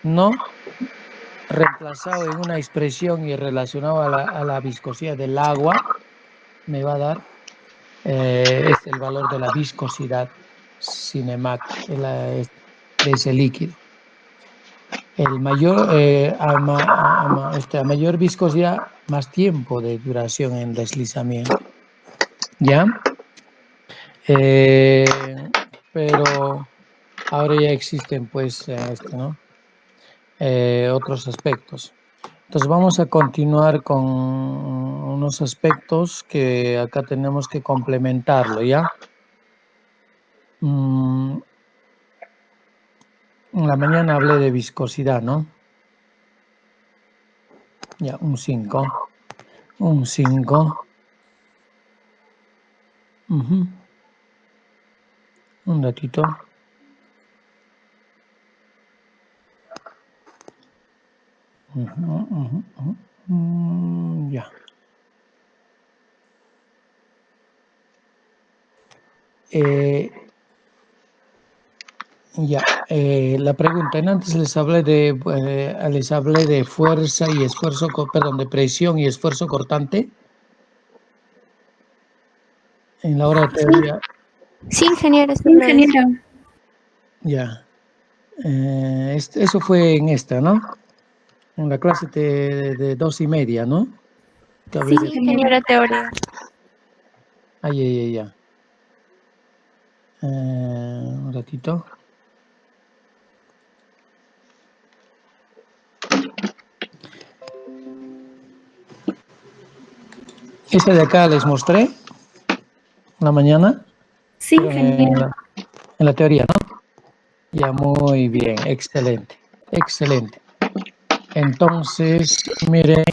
¿no? Reemplazado en una expresión y relacionado a la viscosidad del agua, me va a dar es el valor de la viscosidad cinemática de ese líquido. El mayor, a mayor viscosidad, más tiempo de duración en deslizamiento. ¿Ya? Pero ahora ya existen, pues, ¿no? Otros aspectos. Entonces vamos a continuar con unos aspectos que acá tenemos que complementarlo, ¿ya? En la mañana hablé de viscosidad, ¿no? Ya, un 5. Un 5. Un ratito. Ya. Ya, la pregunta, antes les hablé de fuerza y esfuerzo, perdón, de presión y esfuerzo cortante. En la hora de teoría. Sí, ingeniero, Sí, ingeniero. Ya. Eso fue en esta, ¿no? En la clase de 2:30, ¿no? Sí, ingeniero, teoría. Ya. Un ratito. Esta de acá les mostré en la mañana. Sí, ingeniero. En la teoría, ¿no? Ya, muy bien, excelente, excelente. Entonces, miren,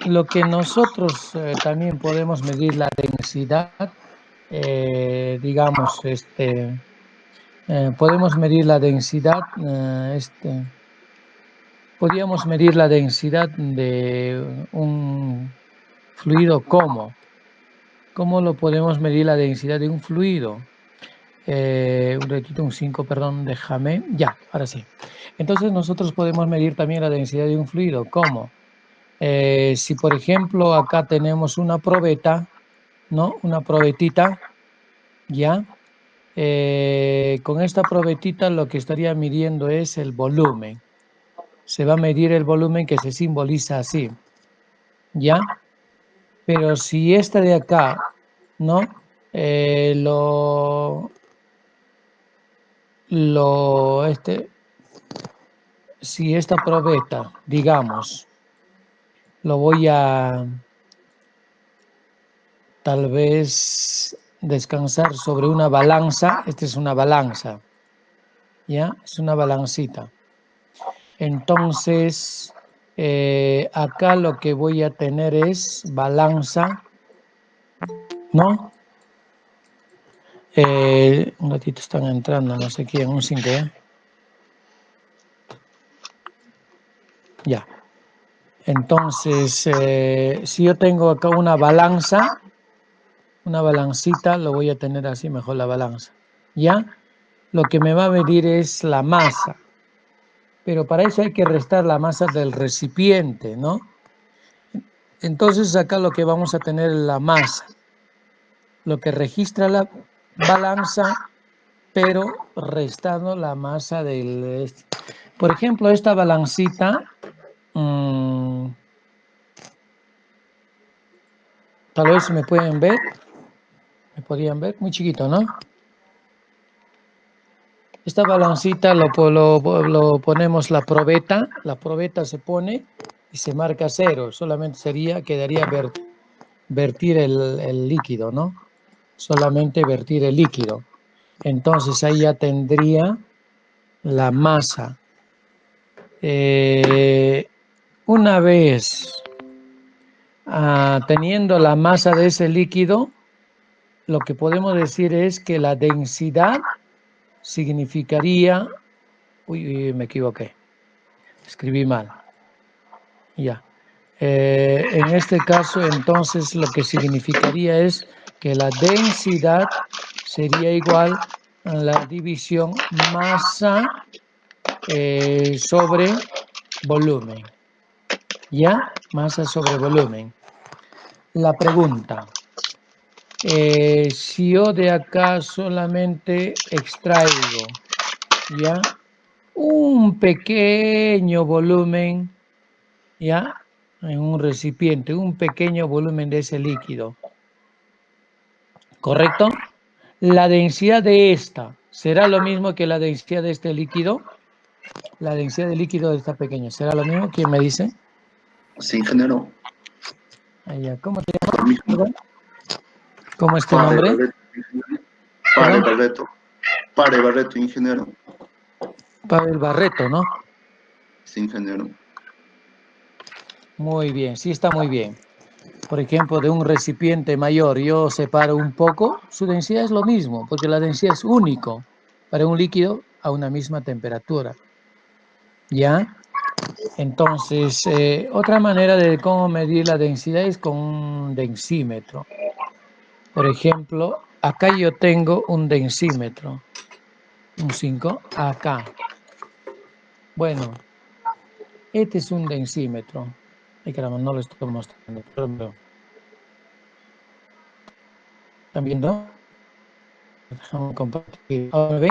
lo que nosotros también podemos medir la densidad, digamos, podemos medir la densidad, podríamos medir la densidad de un fluido, ¿cómo? ¿Cómo lo podemos medir la densidad de un fluido? Un ratito, un 5, perdón, déjame. Ya, ahora sí. Entonces nosotros podemos medir también la densidad de un fluido. ¿Cómo? Si por ejemplo acá tenemos una probeta, ¿no? Una probetita, ¿ya? Con esta probetita lo que estaría midiendo es el volumen. Se va a medir el volumen que se simboliza así, ¿ya? Pero si esta de acá, ¿no? Si esta probeta, digamos, lo voy a tal vez descansar sobre una balanza. Esta es una balanza, ¿ya? Es una balancita. Entonces, acá lo que voy a tener es balanza, ¿no? Un ratito están entrando, no sé quién, un 5, ¿ya? Ya. Entonces, si yo tengo acá una balanza, una balancita, lo voy a tener así, mejor la balanza, ¿ya? Lo que me va a medir es la masa, pero para eso hay que restar la masa del recipiente, ¿no? Entonces acá lo que vamos a tener es la masa, lo que registra la balanza, pero restando la masa del... Por ejemplo, esta balancita, tal vez me pueden ver, me podrían ver, muy chiquito, ¿no? Esta balancita lo ponemos la probeta se pone y se marca 0, solamente quedaría vertir el líquido, ¿no? Solamente vertir el líquido. Entonces ahí ya tendría la masa. Una vez teniendo la masa de ese líquido, lo que podemos decir es que la densidad significaría... Uy, me equivoqué. Escribí mal. Ya. En este caso, entonces, lo que significaría es que la densidad sería igual la división masa sobre volumen. ¿Ya? Masa sobre volumen. La pregunta. Si yo de acá solamente extraigo, ¿ya? Un pequeño volumen, ¿ya? En un recipiente, un pequeño volumen de ese líquido. ¿Correcto? La densidad de esta será lo mismo que la densidad de este líquido. La densidad del líquido de esta pequeña será lo mismo. ¿Quién me dice? Sí, ingeniero. Allá. ¿Cómo te Lo mismo. llamas? ¿Cómo es tu Pare nombre? Barreto, ingeniero. Pare ¿Perdón? Barreto. Pare Barreto, ingeniero. Pavel Barreto, ¿no? Sí, ingeniero. Muy bien, sí está muy bien. Por ejemplo, de un recipiente mayor yo separo un poco, su densidad es lo mismo, porque la densidad es único para un líquido a una misma temperatura. ¿Ya? Entonces, otra manera de cómo medir la densidad es con un densímetro. Por ejemplo, acá yo tengo un densímetro, un 5, acá. Bueno, este es un densímetro. Ay, caramba, no lo estoy mostrando, pero ¿están viendo? Déjame compartir. ¿Ahora ven?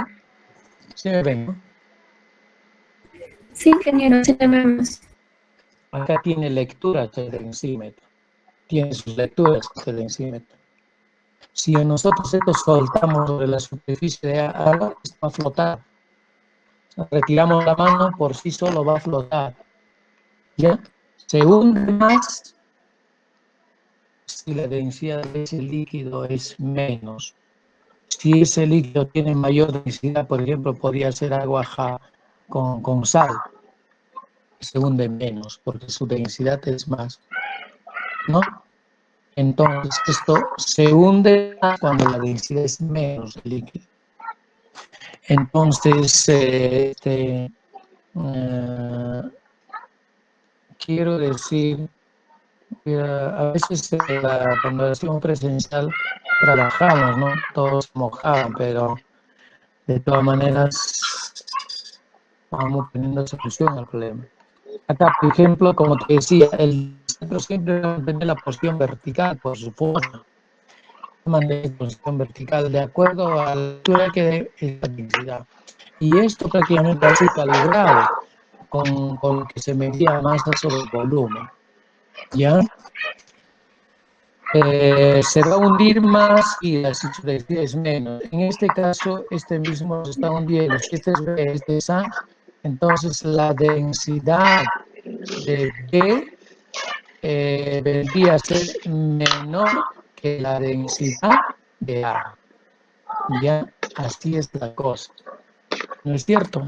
¿Sí me ven, no? Sí, ingeniero, sí le vemos. Acá tiene lecturas el densímetro. Tiene sus lecturas el densímetro. Si nosotros esto soltamos sobre la superficie de agua, esto va a flotar. Retiramos la mano, por sí solo va a flotar. ¿Ya? Se hunde más si la densidad de ese líquido es menos. Si ese líquido tiene mayor densidad, por ejemplo, podría ser agua con sal, se hunde menos porque su densidad es más, ¿no? Entonces, esto se hunde más cuando la densidad es menos del líquido. Entonces, quiero decir que a veces cuando hacemos presencial trabajamos, ¿no? Todos mojaban, pero de todas maneras vamos poniendo solución al problema. Acá, por ejemplo, como te decía, el centro siempre va a tener la posición vertical, por supuesto. De posición vertical de acuerdo a la altura que dé esta densidad. Y esto prácticamente va a ser calibrado con lo que se medía masa sobre volumen. ¿Ya? Se va a hundir más y la superficie es menos. En este caso, este mismo se está hundiendo. Si este es B, este es A, entonces la densidad de B vendría a ser menor que la densidad de A. Ya, así es la cosa. ¿No es cierto?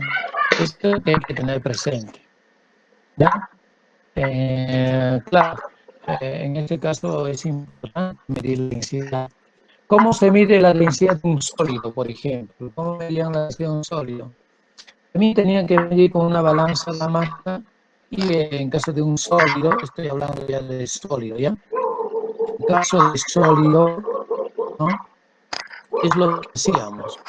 Esto hay que tener presente. ¿Ya? Claro, en este caso es importante medir la densidad. ¿Cómo se mide la densidad de un sólido, por ejemplo? ¿Cómo medían la densidad de un sólido? También tenían que medir con una balanza la masa y en caso de un sólido, estoy hablando ya de sólido, ¿ya? En caso de sólido, ¿no? Es lo que hacíamos.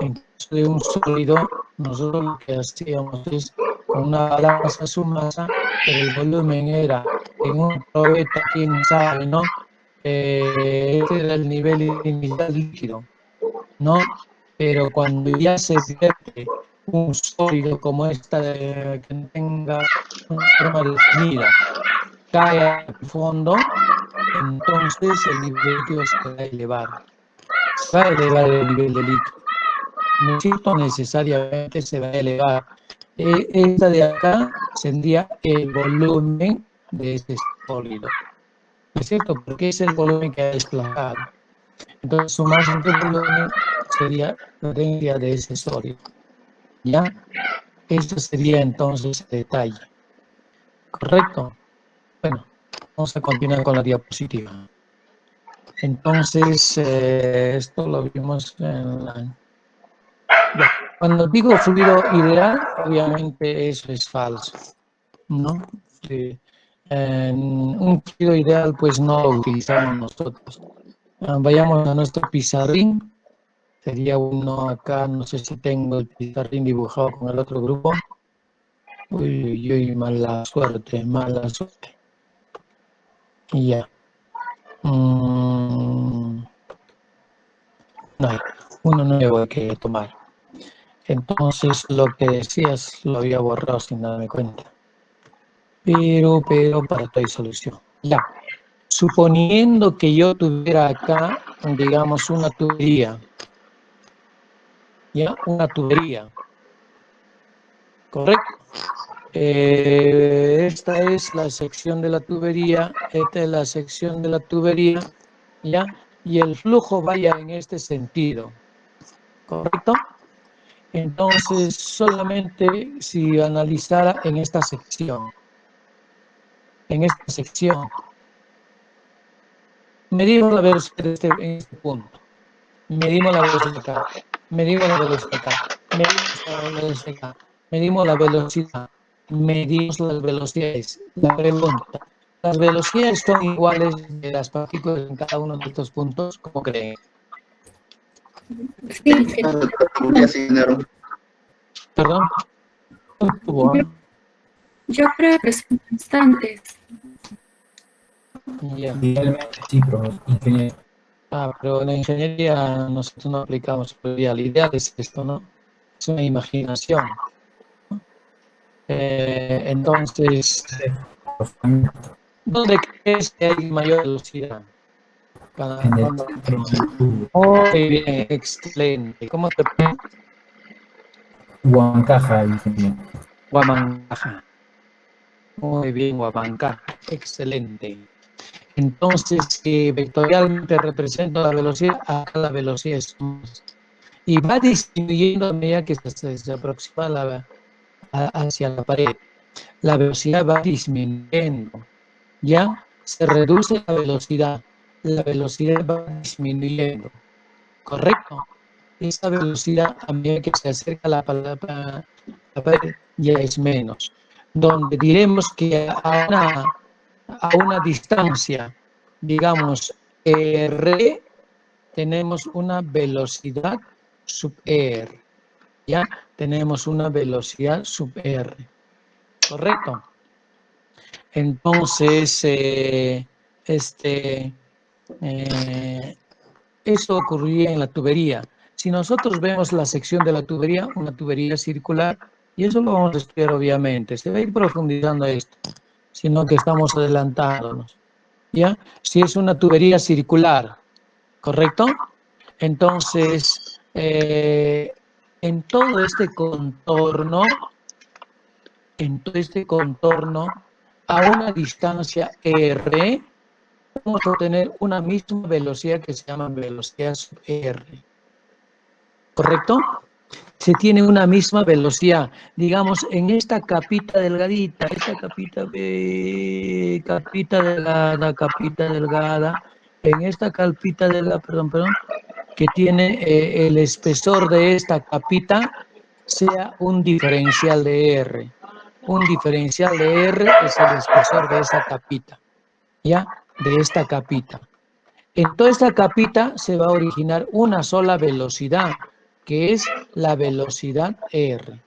En caso de un sólido, nosotros lo que hacíamos es con una balanza su masa, pero el volumen era en una probeta, quién sabe, ¿no? Este era el nivel inicial líquido, ¿no? Pero cuando ya se vierte un sólido como esta, que tenga una forma definida, cae al fondo, entonces el nivel líquido se va a elevar. Se va a elevar el nivel de líquido. No es cierto, necesariamente se va a elevar. Esta de acá sería el volumen de este sólido. ¿No es cierto? Porque es el volumen que ha desplazado. Entonces, sumar entre volumen sería la densidad de ese sólido. ¿Ya? Este sería entonces el detalle. ¿Correcto? Bueno, vamos a continuar con la diapositiva. Entonces, esto lo vimos en la... Ya. Cuando digo fluido ideal, obviamente eso es falso, ¿no? Sí. Un fluido ideal, pues no lo utilizamos nosotros. Vayamos a nuestro pizarrín. Sería uno acá, no sé si tengo el pizarrín dibujado con el otro grupo. Uy, mala suerte, mala suerte. Y ya. No hay uno nuevo que tomar. Entonces lo que decías lo había borrado sin darme cuenta. Pero para todo hay solución. Ya. Suponiendo que yo tuviera acá, digamos, una tubería. Ya, una tubería. ¿Correcto? Esta es la sección de la tubería, esta es la sección de la tubería, ¿ya? Y el flujo vaya en este sentido, ¿correcto? Entonces, solamente si analizara en esta sección, medimos la velocidad en este punto, medimos la velocidad acá, medimos la velocidad acá, medimos la velocidad acá, medimos la velocidad, medimos las velocidades. La pregunta, ¿las velocidades son iguales de las partículas en cada uno de estos puntos? ¿Cómo creen? Sí, sí. Yes, ingeniero. ¿Perdón? Yo creo que son constantes. Ya. Idealmente sí, pero ingeniero. Pero en la ingeniería nosotros no aplicamos probabilidad. Lo ideal es esto, ¿no? Es una imaginación. Entonces, ¿dónde crees que hay mayor velocidad? En el Cuando... centro del tubo. Muy bien, excelente. ¿Cómo te pones? Huancaja, ingeniero. Huamancaja. Muy bien, Huamancaja. Excelente. Entonces, si vectorialmente represento la velocidad, acá la velocidad es más. Y va disminuyendo a medida que se aproxima hacia la pared. La velocidad va disminuyendo. Ya se reduce la velocidad va disminuyendo. ¿Correcto? Esa velocidad a medida que se acerca a la pared ya es menos. Donde diremos que a una distancia, digamos, R, tenemos una velocidad sub R. ¿Ya? Tenemos una velocidad sub R. ¿Correcto? Entonces, eso ocurría en la tubería. Si nosotros vemos la sección de la tubería, una tubería circular, y eso lo vamos a estudiar obviamente, se va a ir profundizando esto, sino que estamos adelantándonos. ¿Ya? Si es una tubería circular, ¿correcto? Entonces, en todo este contorno, a una distancia R, vamos a obtener una misma velocidad que se llama velocidad sub R. ¿Correcto? Se tiene una misma velocidad. Digamos, en esta capita delgadita, esta capita delgada, en esta capita delgada, perdón, que tiene el espesor de esta capita, sea un diferencial de R. Un diferencial de R es el espesor de esa capita, ¿ya? De esta capita. En toda esta capita se va a originar una sola velocidad, que es la velocidad R.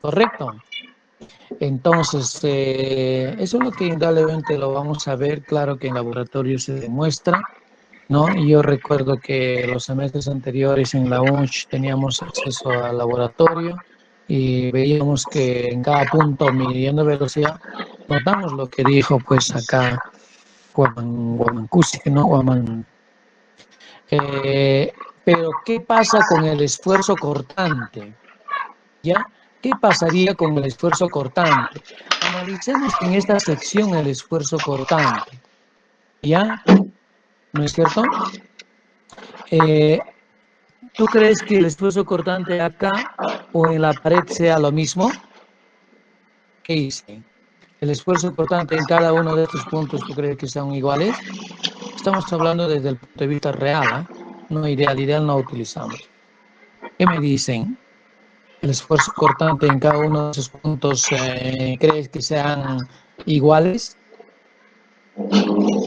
¿Correcto? Entonces, eso es lo que indudablemente lo vamos a ver. Claro que en laboratorio se demuestra, ¿no? Y yo recuerdo que los semestres anteriores en la UNCH teníamos acceso al laboratorio y veíamos que en cada punto midiendo velocidad, notamos lo que dijo pues acá Guamancusi, ¿no? Pero ¿qué pasa con el esfuerzo cortante? ¿Ya? ¿Qué pasaría con el esfuerzo cortante? Analicemos en esta sección el esfuerzo cortante. ¿Ya? ¿No es cierto? ¿Tú crees que el esfuerzo cortante acá o en la pared sea lo mismo? ¿Qué dicen? ¿El esfuerzo cortante en cada uno de estos puntos tú crees que son iguales? Estamos hablando desde el punto de vista real, ¿eh? No ideal, ideal no utilizamos. ¿Qué me dicen? ¿El esfuerzo cortante en cada uno de esos puntos crees que sean iguales?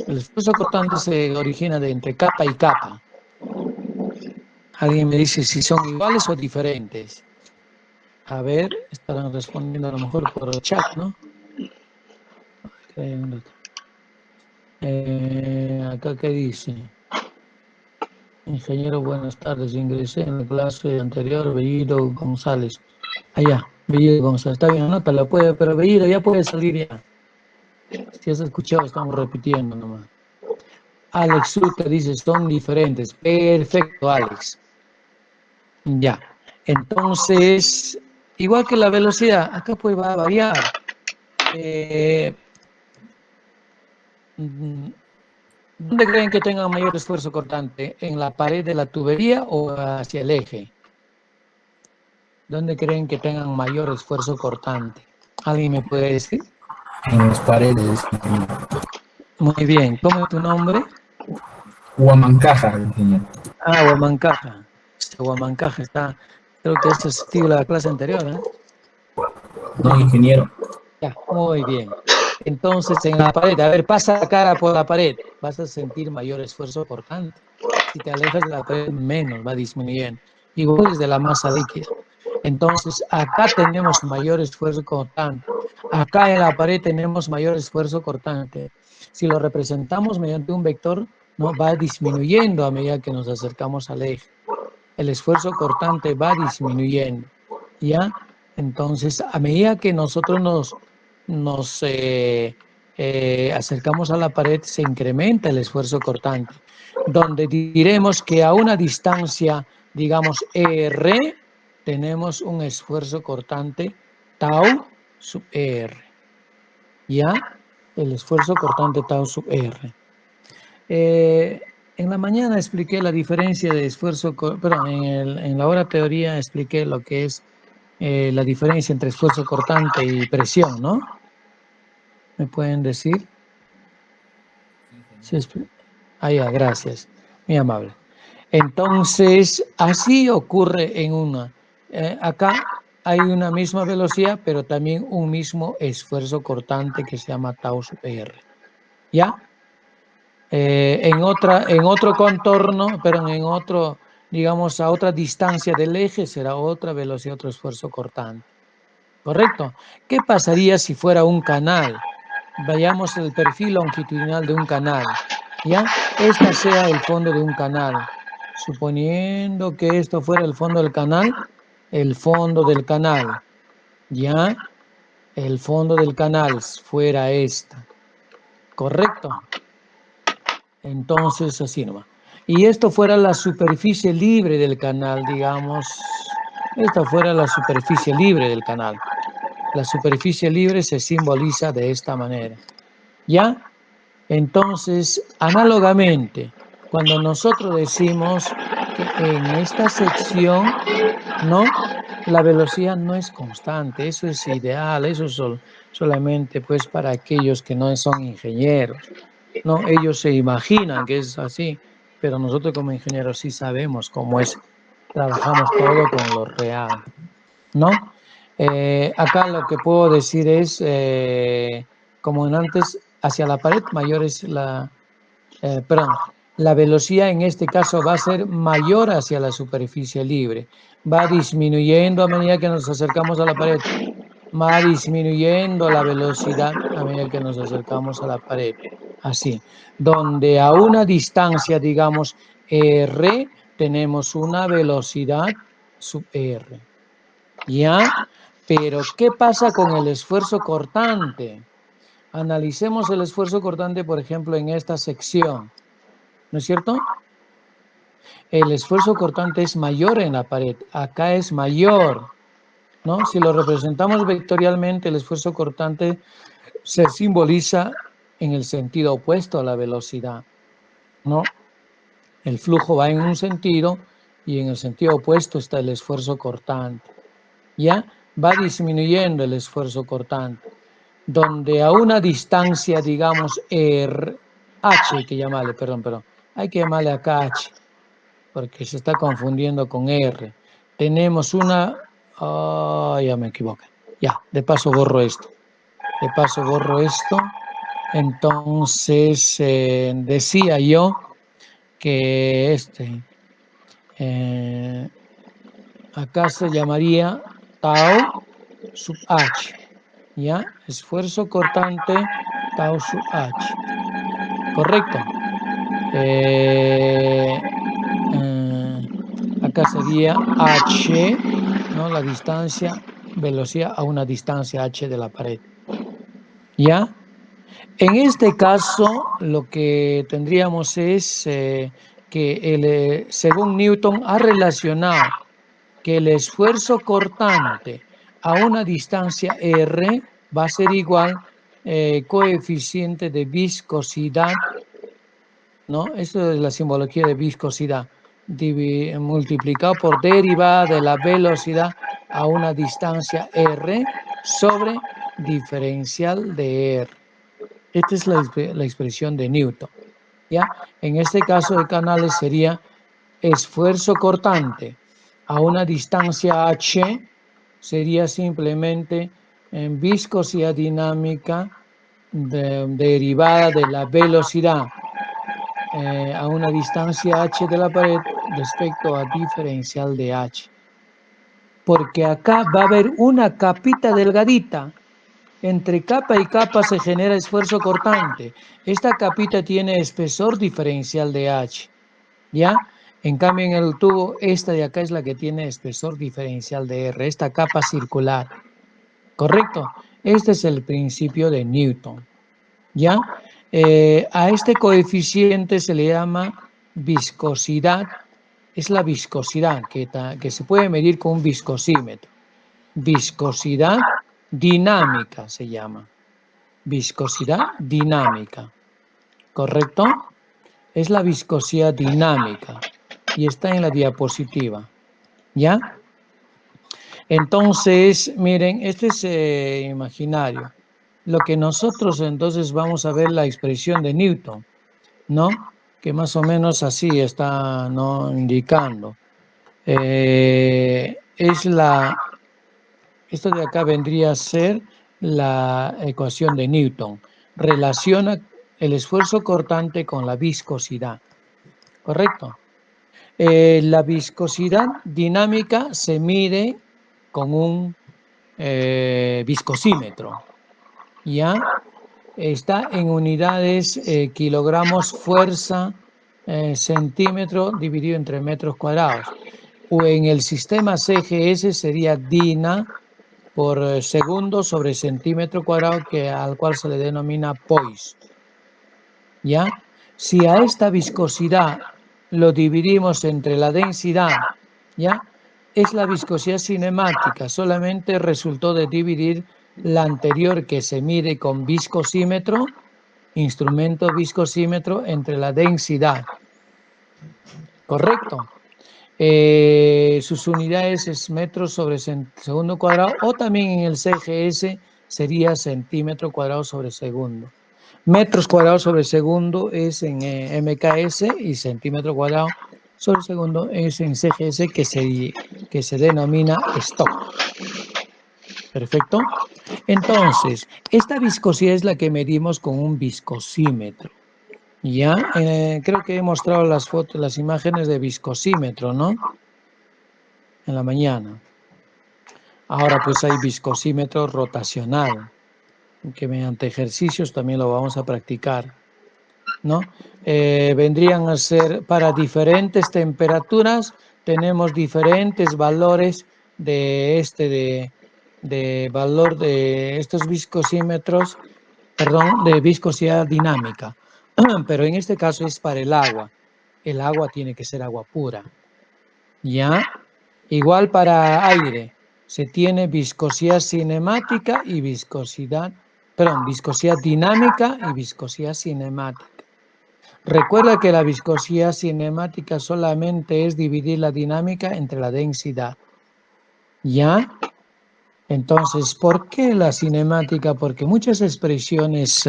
El esfuerzo cortante se origina de entre capa y capa. Alguien me dice si son iguales o diferentes. A ver, estarán respondiendo a lo mejor por el chat, ¿no? Acá, ¿qué dice? Ingeniero, buenas tardes. Ingresé en la clase anterior, Bellido González. Allá, Bellido González. Está bien, anótalo, pero Bellido ya puede salir ya. Si has escuchado, estamos repitiendo nomás. Alex Zuta dice, son diferentes. Perfecto, Alex. Ya. Entonces, igual que la velocidad, acá pues va a variar. ¿Dónde creen que tengan mayor esfuerzo cortante? ¿En la pared de la tubería o hacia el eje? ¿Dónde creen que tengan mayor esfuerzo cortante? ¿Alguien me puede decir? En las paredes, ingeniero. Muy bien. ¿Cómo es tu nombre? Huamancaja, ingeniero. Huamancaja. Huamancaja está, creo que este es estilo de la clase anterior, ¿eh? No, ingeniero. Ya, muy bien. Entonces, en la pared, a ver, pasa la cara por la pared, vas a sentir mayor esfuerzo cortante. Si te alejas de la pared, menos, va disminuyendo. Igual es de la masa líquida. Entonces, acá tenemos mayor esfuerzo cortante. Acá en la pared tenemos mayor esfuerzo cortante. Si lo representamos mediante un vector, ¿no? Va disminuyendo a medida que nos acercamos al eje. El esfuerzo cortante va disminuyendo, ¿ya? Entonces, a medida que nosotros nos acercamos a la pared, se incrementa el esfuerzo cortante, donde diremos que a una distancia, digamos, R, tenemos un esfuerzo cortante tau sub R, ¿ya? El esfuerzo cortante tau sub R. En la mañana expliqué la diferencia de esfuerzo, perdón, en la hora teoría expliqué lo que es la diferencia entre esfuerzo cortante y presión, ¿no? ¿Me pueden decir? Sí, ya, gracias. Muy amable. Entonces, así ocurre en una. Acá hay una misma velocidad, pero también un mismo esfuerzo cortante que se llama tau sub R. ¿Ya? En otro contorno, pero en otro, digamos, a otra distancia del eje será otra velocidad, otro esfuerzo cortante. ¿Correcto? ¿Qué pasaría si fuera un canal? Vayamos al perfil longitudinal de un canal. ¿Ya? Esta sea el fondo de un canal. Suponiendo que esto fuera el fondo del canal, ¿ya? El fondo del canal fuera esta. ¿Correcto? Entonces, así nomás. Y esto fuera la superficie libre del canal, digamos. Esta fuera la superficie libre del canal. La superficie libre se simboliza de esta manera. ¿Ya? Entonces, análogamente, cuando nosotros decimos que en esta sección, ¿no? La velocidad no es constante. Eso es ideal. Eso es solamente pues para aquellos que no son ingenieros. No, ellos se imaginan que es así, pero nosotros como ingenieros sí sabemos cómo es. Trabajamos todo con lo real, ¿no? Acá lo que puedo decir es, como en antes, hacia la pared mayor es la velocidad en este caso va a ser mayor hacia la superficie libre. Va disminuyendo a medida que nos acercamos a la pared. Va disminuyendo la velocidad a medida que nos acercamos a la pared. Así, donde a una distancia, digamos, R, tenemos una velocidad sub R. ¿Ya? Pero, ¿qué pasa con el esfuerzo cortante? Analicemos el esfuerzo cortante, por ejemplo, en esta sección. ¿No es cierto? El esfuerzo cortante es mayor en la pared. Acá es mayor, ¿no? Si lo representamos vectorialmente, el esfuerzo cortante se simboliza en el sentido opuesto a la velocidad, ¿no? El flujo va en un sentido y en el sentido opuesto está el esfuerzo cortante. ¿Ya? Va disminuyendo el esfuerzo cortante. Donde a una distancia, digamos, H, hay que llamarle, perdón, hay que llamarle acá H, porque se está confundiendo con R. Tenemos una... ya me equivoqué. Ya, de paso borro esto. Entonces, decía yo que acá se llamaría tau sub h, ¿ya? Esfuerzo cortante tau sub h, ¿correcto? Acá sería h, ¿no? La distancia, velocidad a una distancia h de la pared, ¿ya? En este caso, lo que tendríamos es que según Newton ha relacionado que el esfuerzo cortante a una distancia r va a ser igual coeficiente de viscosidad, ¿no? Esto es la simbología de viscosidad, multiplicado por derivada de la velocidad a una distancia r sobre diferencial de r. Esta es la expresión de Newton, ¿ya? En este caso de canales sería esfuerzo cortante a una distancia h, sería simplemente en viscosidad dinámica derivada de la velocidad a una distancia h de la pared respecto a diferencial de h. Porque acá va a haber una capita delgadita. Entre capa y capa se genera esfuerzo cortante. Esta capita tiene espesor diferencial de H, ¿ya? En cambio, en el tubo, esta de acá es la que tiene espesor diferencial de R, esta capa circular. ¿Correcto? Este es el principio de Newton, ¿ya? A este coeficiente se le llama viscosidad. Es la viscosidad que se puede medir con un viscosímetro. Viscosidad dinámica se llama. Viscosidad dinámica. ¿Correcto? Es la viscosidad dinámica y está en la diapositiva. ¿Ya? Entonces, miren, este es imaginario. Lo que nosotros entonces vamos a ver la expresión de Newton, ¿no? Que más o menos así está, ¿no? Indicando. Esto de acá vendría a ser la ecuación de Newton. Relaciona el esfuerzo cortante con la viscosidad. ¿Correcto? La viscosidad dinámica se mide con un viscosímetro. ¿Ya? Está en unidades kilogramos fuerza centímetro dividido entre metros cuadrados. O en el sistema CGS sería DINA por segundo sobre centímetro cuadrado, al cual se le denomina poise. ¿Ya? Si a esta viscosidad lo dividimos entre la densidad, ¿ya? Es la viscosidad cinemática, solamente resultó de dividir la anterior que se mide con viscosímetro, instrumento viscosímetro, entre la densidad. ¿Correcto? Sus unidades es metros sobre segundo cuadrado, o también en el CGS sería centímetro cuadrado sobre segundo. Metros cuadrados sobre segundo es en MKS y centímetro cuadrado sobre segundo es en CGS, que se denomina Stock. Perfecto. Entonces, esta viscosidad es la que medimos con un viscosímetro. Ya, creo que he mostrado las fotos, las imágenes de viscosímetro, ¿no? En la mañana. Ahora pues hay viscosímetro rotacional, que mediante ejercicios también lo vamos a practicar, ¿no? Vendrían a ser para diferentes temperaturas, tenemos diferentes valores de valor de estos viscosímetros, perdón, de viscosidad dinámica. Pero en este caso es para el agua. El agua tiene que ser agua pura. ¿Ya? Igual para aire. Se tiene viscosidad cinemática y viscosidad dinámica y viscosidad cinemática. Recuerda que la viscosidad cinemática solamente es dividir la dinámica entre la densidad. ¿Ya? Entonces, ¿por qué la cinemática? Porque muchas expresiones,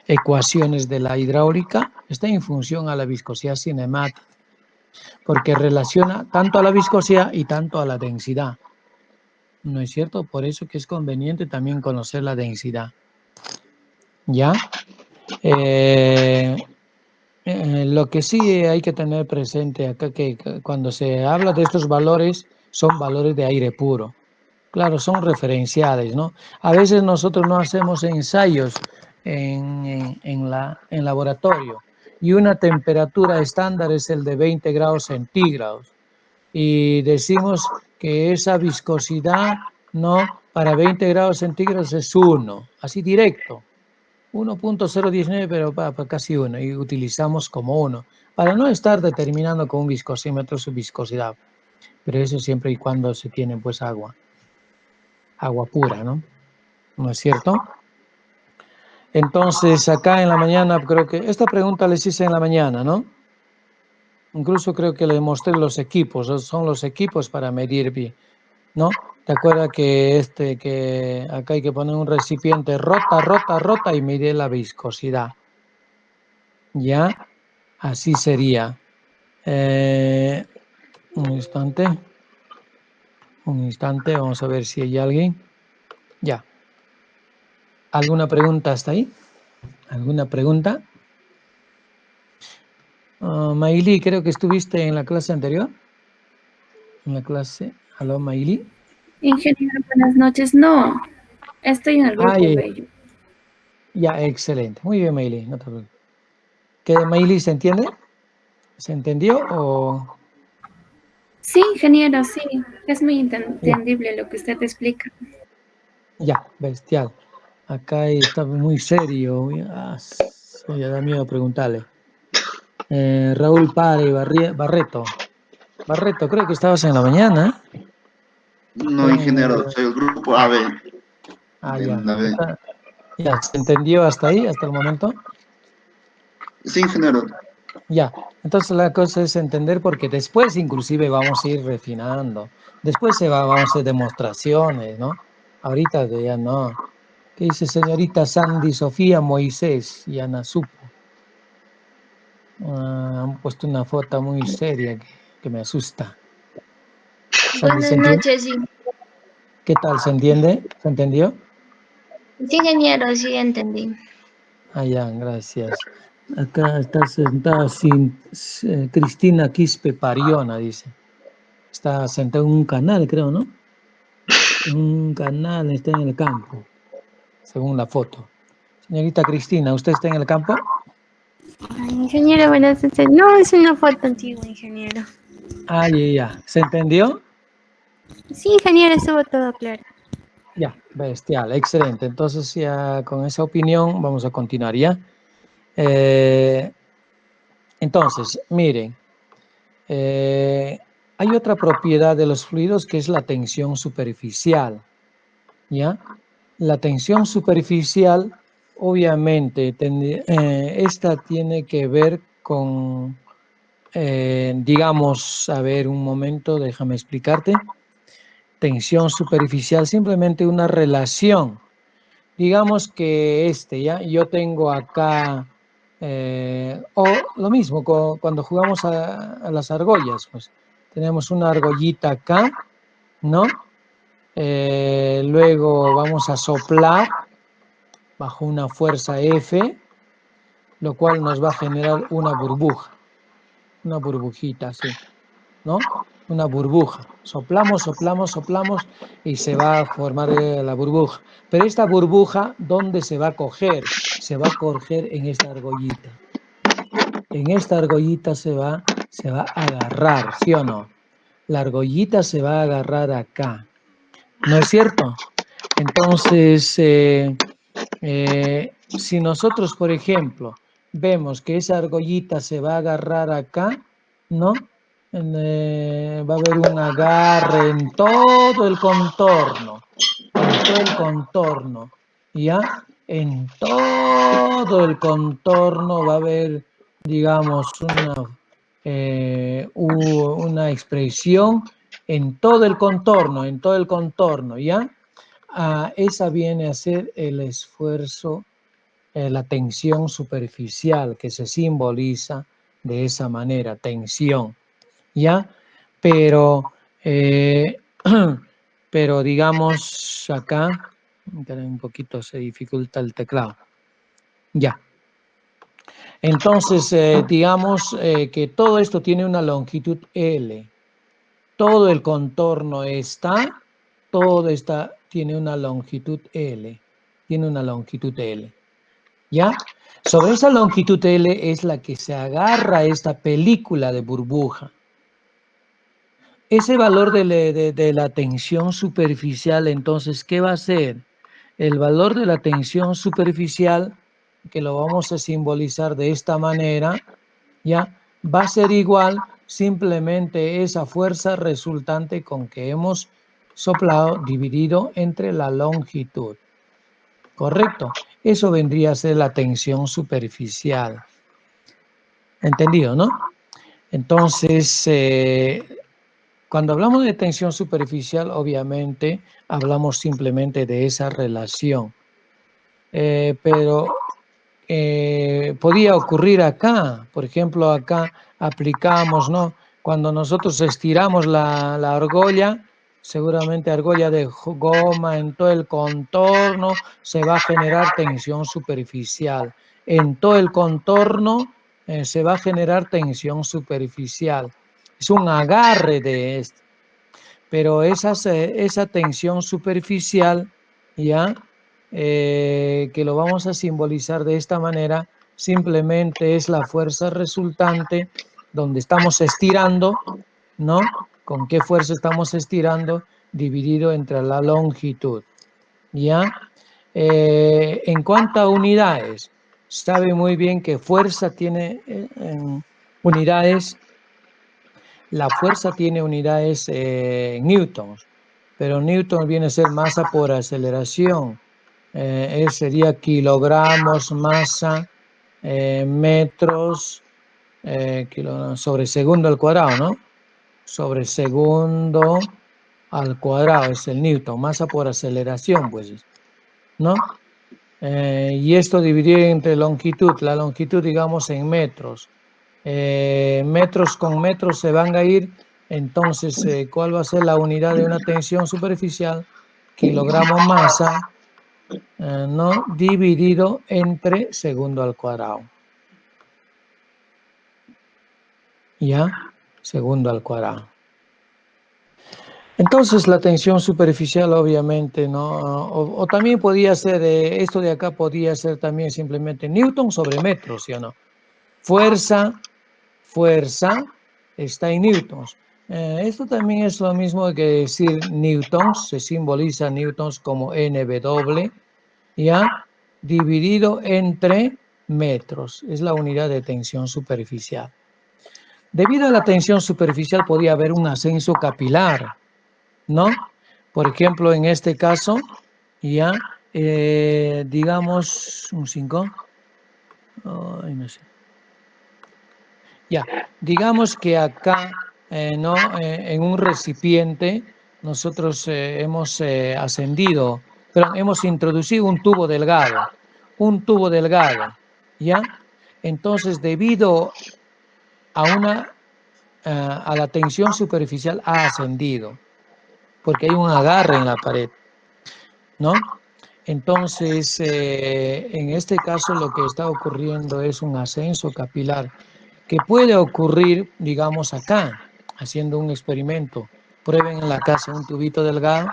ecuaciones de la hidráulica están en función a la viscosidad cinemática, porque relaciona tanto a la viscosidad y tanto a la densidad. ¿No es cierto? Por eso que es conveniente también conocer la densidad. ¿Ya? Lo que sí hay que tener presente acá que cuando se habla de estos valores son valores de aire puro. Claro, son referenciales, ¿no? A veces nosotros no hacemos ensayos en laboratorio y una temperatura estándar es el de 20 grados centígrados y decimos que esa viscosidad, ¿no? Para 20 grados centígrados es 1, así directo. 1.019, pero para casi 1, y utilizamos como 1, para no estar determinando con un viscosímetro su viscosidad, pero eso siempre y cuando se tiene pues agua pura, ¿no? ¿No es cierto? Entonces, acá en la mañana, creo que esta pregunta les hice en la mañana, ¿no? Incluso creo que le mostré los equipos, son los equipos para medir bien, ¿no? ¿Te acuerdas que acá hay que poner un recipiente rota y medir la viscosidad? ¿Ya? Así sería. Un instante, vamos a ver si hay alguien. Ya. ¿Alguna pregunta hasta ahí? ¿Alguna pregunta? Maili, creo que estuviste en la clase anterior. En la clase. ¿Aló, Maili? Ingeniero, buenas noches. No, estoy en el grupo, Bello. Ya, excelente. Muy bien, Maili. No te preocupes. ¿Qué, Maili, se entiende? ¿Se entendió o...? Sí, ingeniero, sí. Es muy entendible lo que usted explica. Ya, bestial. Acá está muy serio. Ya da miedo preguntarle. Raúl Pare Barreto. Barreto, creo que estabas en la mañana. No, ingeniero, soy el grupo AB. Ya. La B. Ya, ¿se entendió hasta ahí, hasta el momento? Sí, ingeniero. Ya, entonces la cosa es entender porque después inclusive vamos a ir refinando. Después vamos a hacer demostraciones, ¿no? Ahorita ya no. ¿Qué dice señorita Sandy Sofía Moisés y Ana Supo? Han puesto una foto muy seria que me asusta. Sandy, Buenas noches, sí. ¿Qué tal? ¿Se entiende? ¿Se entendió? Sí, ingeniero, sí entendí. Ya, gracias. Acá está sentada Cristina Quispe Pariona, dice. Está sentada en un canal, creo, ¿no? En un canal, está en el campo, según la foto. Señorita Cristina, ¿usted está en el campo? Ay, ingeniero, buenas noches. No, es una foto antigua, ingeniero. Ya. ¿Se entendió? Sí, ingeniero, estuvo todo claro. Ya, bestial, excelente. Entonces ya con esa opinión vamos a continuar, ¿ya? Entonces, miren, hay otra propiedad de los fluidos que es la tensión superficial, ¿ya? La tensión superficial, obviamente, esta tiene que ver con, digamos, a ver, un momento, déjame explicarte. Tensión superficial, simplemente una relación. Digamos que ¿ya? Yo tengo acá, o lo mismo, cuando jugamos a las argollas, pues tenemos una argollita acá, ¿no? Luego vamos a soplar bajo una fuerza F, lo cual nos va a generar una burbuja, una burbujita así, ¿no? Una burbuja. Soplamos y se va a formar la burbuja. Pero esta burbuja, ¿dónde se va a coger? Se va a coger en esta argollita. En esta argollita se va a agarrar, ¿sí o no? La argollita se va a agarrar acá. ¿No es cierto? Entonces, si nosotros, por ejemplo, vemos que esa argollita se va a agarrar acá, ¿no? Va a haber un agarre en todo el contorno, ¿ya? En todo el contorno va a haber, digamos, una expresión en todo el contorno, ¿ya? Esa viene a ser el esfuerzo, la tensión superficial que se simboliza de esa manera, tensión, ¿ya? Pero, pero digamos acá, un poquito se dificulta el teclado, ya. Entonces, digamos que todo esto tiene una longitud L. Todo el contorno tiene una longitud L. Tiene una longitud L. ¿Ya? Sobre esa longitud L es la que se agarra esta película de burbuja. Ese valor de la tensión superficial, entonces, ¿qué va a ser? El valor de la tensión superficial, que lo vamos a simbolizar de esta manera, ¿ya? Va a ser igual simplemente esa fuerza resultante con que hemos soplado dividido entre la longitud. ¿Correcto? Eso vendría a ser la tensión superficial. ¿Entendido, no? Entonces, cuando hablamos de tensión superficial, obviamente hablamos simplemente de esa relación. Pero podía ocurrir acá. Por ejemplo, acá aplicamos, ¿no? Cuando nosotros estiramos la argolla, seguramente argolla de goma en todo el contorno, se va a generar tensión superficial. En todo el contorno se va a generar tensión superficial. Es un agarre de esto. Pero esa tensión superficial, ¿ya? Que lo vamos a simbolizar de esta manera, simplemente es la fuerza resultante donde estamos estirando, ¿no? ¿Con qué fuerza estamos estirando? Dividido entre la longitud, ¿ya? En cuanto a unidades, sabe muy bien que fuerza tiene unidades. La fuerza tiene unidades newtons, pero newton viene a ser masa por aceleración. Sería kilogramos, masa, metros, sobre segundo al cuadrado, ¿no? Sobre segundo al cuadrado es el newton, masa por aceleración, pues, ¿no? Y esto dividido entre longitud, la longitud, digamos, en metros. Metros con metros se van a ir, entonces, ¿cuál va a ser la unidad de una tensión superficial? Kilogramo masa, ¿no? Dividido entre segundo al cuadrado. ¿Ya? Segundo al cuadrado. Entonces, la tensión superficial, obviamente, ¿no? O también podía ser, esto de acá podía ser también simplemente Newton sobre metro, ¿sí o no? Fuerza está en newtons. Esto también es lo mismo que decir newtons, se simboliza newtons como NW, ¿ya? Dividido entre metros, es la unidad de tensión superficial. Debido a la tensión superficial podía haber un ascenso capilar, ¿no? Por ejemplo, en este caso, ya, digamos, un 5, no sé. Ya, digamos que acá, ¿no? En un recipiente, nosotros hemos ascendido, pero hemos introducido un tubo delgado, ¿ya? Entonces, debido a la tensión superficial ha ascendido, porque hay un agarre en la pared, ¿no? Entonces, en este caso lo que está ocurriendo es un ascenso capilar que puede ocurrir, digamos, acá, haciendo un experimento. Prueben en la casa un tubito delgado,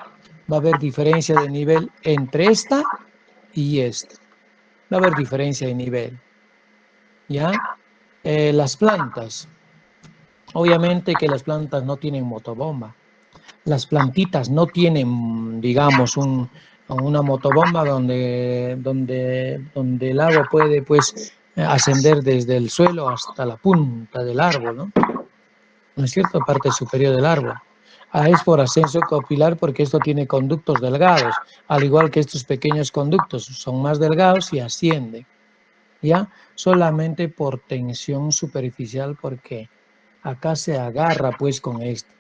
va a haber diferencia de nivel entre esta y esta. Va a haber diferencia de nivel, ¿ya? Las plantas, obviamente que las plantas no tienen motobomba. Las plantitas no tienen, digamos, una motobomba donde el agua puede, pues, ascender desde el suelo hasta la punta del árbol, ¿no? ¿No es cierto? Parte superior del árbol. Es por ascenso capilar porque esto tiene conductos delgados, al igual que estos pequeños conductos son más delgados y ascienden, ¿ya? Solamente por tensión superficial porque acá se agarra, pues, con esto.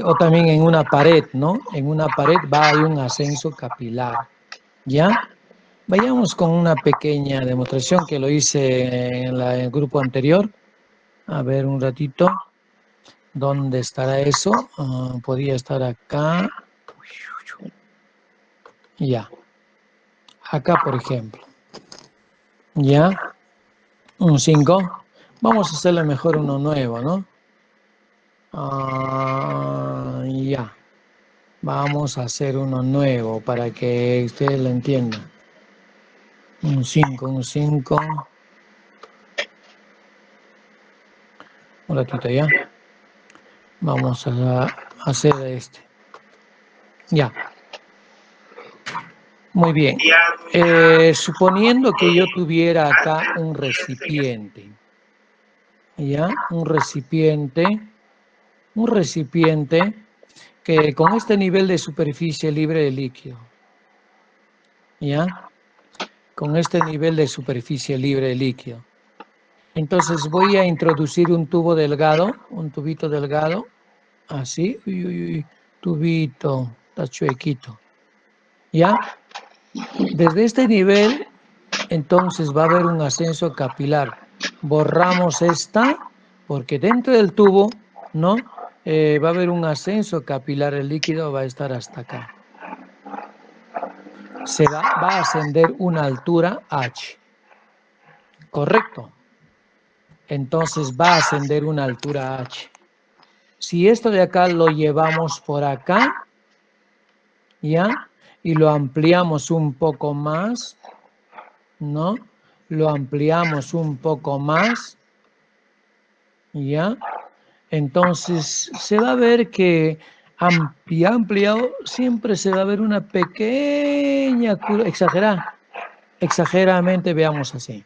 O también en una pared, ¿no? En una pared hay un ascenso capilar, ¿ya? Vayamos con una pequeña demostración que lo hice en el grupo anterior. A ver un ratito. ¿Dónde estará eso? Podría estar acá. Ya. Acá, por ejemplo. ¿Ya? Un 5. Vamos a hacerle mejor uno nuevo, ¿no? Ya. Vamos a hacer uno nuevo para que ustedes lo entiendan. Un 5, un 5. Un ratito ya. Vamos a hacer este. Ya. Muy bien. Suponiendo que yo tuviera acá un recipiente. ¿Ya? Un recipiente que con este nivel de superficie libre de líquido. ¿Ya? Con este nivel de superficie libre de líquido. Entonces voy a introducir un tubo delgado, un tubito delgado, así, tubito, está chuequito. ¿Ya? Desde este nivel, entonces va a haber un ascenso capilar. Borramos esta, porque dentro del tubo, ¿no? Va a haber un ascenso capilar, el líquido va a estar hasta acá. Va a ascender una altura h. ¿Correcto? Entonces va a ascender una altura h. Si esto de acá lo llevamos por acá, ¿ya? Y lo ampliamos un poco más, ¿no? Lo ampliamos un poco más, ¿ya? Entonces se va a ver que ampliado siempre se va a ver una pequeña curva, exageradamente veamos así.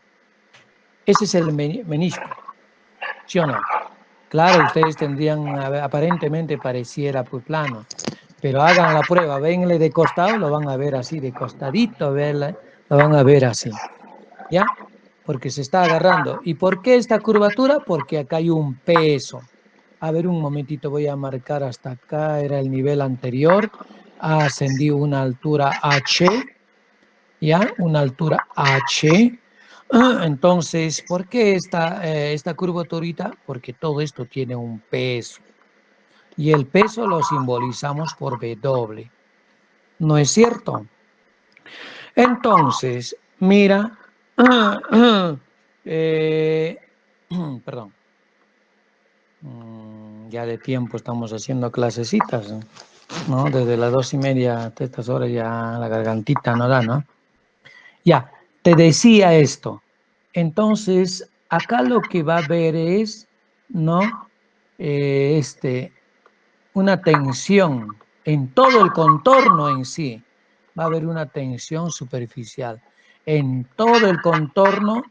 Ese es el menisco, ¿sí o no? Claro, ustedes tendrían, aparentemente pareciera pues plano, pero hagan la prueba, venle de costado, lo van a ver así, de costadito, lo van a ver así, ¿ya? Porque se está agarrando. ¿Y por qué esta curvatura? Porque acá hay un peso. A ver, un momentito, voy a marcar hasta acá, era el nivel anterior, ha ascendido una altura h, ¿ya? Una altura h. Entonces, ¿por qué esta curvaturita? Porque todo esto tiene un peso. Y el peso lo simbolizamos por W. ¿No es cierto? Entonces, mira, perdón, ya de tiempo estamos haciendo clasecitas, ¿no? Desde las 2:30 hasta estas horas ya la gargantita no da, ¿no? Ya, te decía esto. Entonces, acá lo que va a haber es, ¿no? Una tensión en todo el contorno en sí. Va a haber una tensión superficial. En todo el contorno,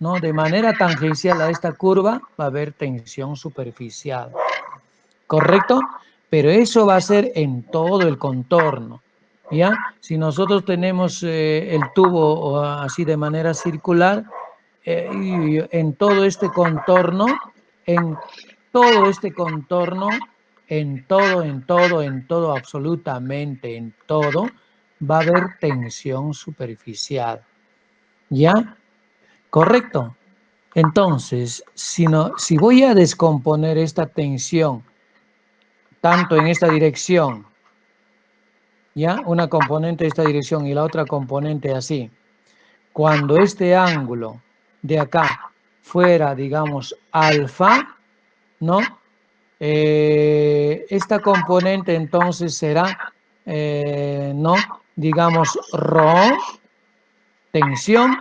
¿no? De manera tangencial a esta curva, va a haber tensión superficial. ¿Correcto? Pero eso va a ser en todo el contorno. ¿Ya? Si nosotros tenemos el tubo así de manera circular, y en todo este contorno, en todo, absolutamente en todo, va a haber tensión superficial. ¿Ya? ¿Correcto? Entonces, si voy a descomponer esta tensión, tanto en esta dirección, ¿ya? Una componente de esta dirección y la otra componente así. Cuando este ángulo de acá fuera, digamos, alfa, ¿no? Esta componente entonces será, ¿no? Digamos, ρ, tensión,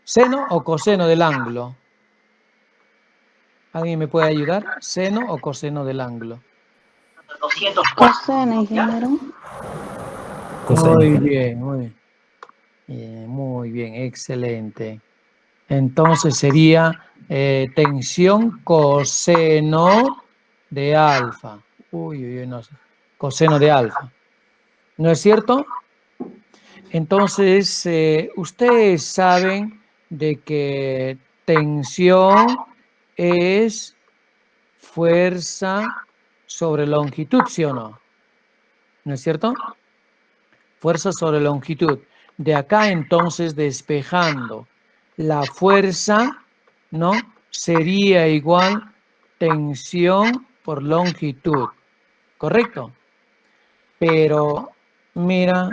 seno o coseno del ángulo. ¿Alguien me puede ayudar? ¿Seno o coseno del ángulo? Coseno, ingeniero. Muy bien, muy bien, excelente. Entonces sería tensión coseno de alfa. No sé. Coseno de alfa. ¿No es cierto? Entonces, ustedes saben de que tensión es fuerza sobre longitud, ¿sí o no? ¿No es cierto? Fuerza sobre longitud. De acá entonces despejando la fuerza, ¿no? Sería igual tensión por longitud. ¿Correcto? Pero mira,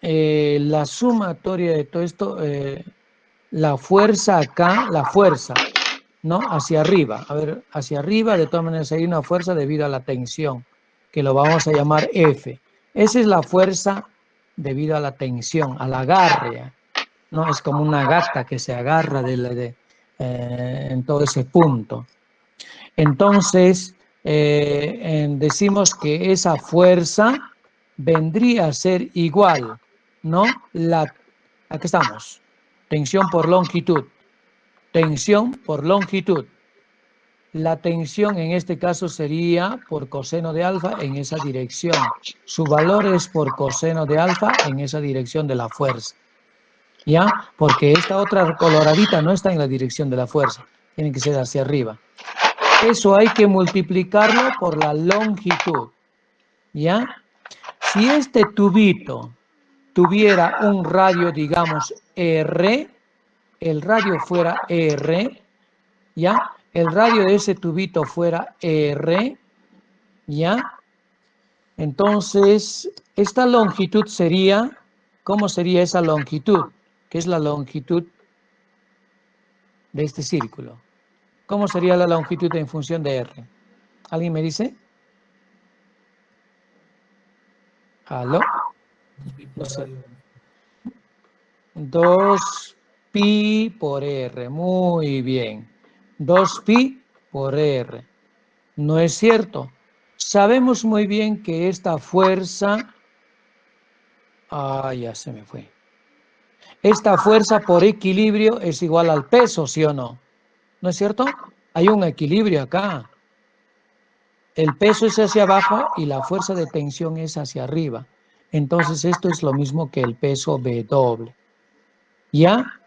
la sumatoria de todo esto la fuerza acá, la fuerza, ¿no? Hacia arriba. A ver, hacia arriba, de todas maneras hay una fuerza debido a la tensión, que lo vamos a llamar F. Esa es la fuerza debido a la tensión, al agarre, ¿no? Es como una gata que se agarra en todo ese punto. Entonces, decimos que esa fuerza vendría a ser igual, ¿no? Aquí estamos, tensión por longitud. Tensión por longitud. La tensión en este caso sería por coseno de alfa en esa dirección. Su valor es por coseno de alfa en esa dirección de la fuerza. ¿Ya? Porque esta otra coloradita no está en la dirección de la fuerza. Tiene que ser hacia arriba. Eso hay que multiplicarlo por la longitud. ¿Ya? Si este tubito tuviera un radio, digamos, R, el radio fuera R, ¿ya? El radio de ese tubito fuera R, ¿ya? Entonces, esta longitud sería, ¿cómo sería esa longitud? ¿Qué es la longitud de este círculo? ¿Cómo sería la longitud en función de R? ¿Alguien me dice? ¿Aló? No sé. 2pi por R. Muy bien. 2pi por R. ¿No es cierto? Sabemos muy bien que esta fuerza... ya se me fue. Esta fuerza por equilibrio es igual al peso, ¿sí o no? ¿No es cierto? Hay un equilibrio acá. El peso es hacia abajo y la fuerza de tensión es hacia arriba. Entonces esto es lo mismo que el peso W. ¿Ya?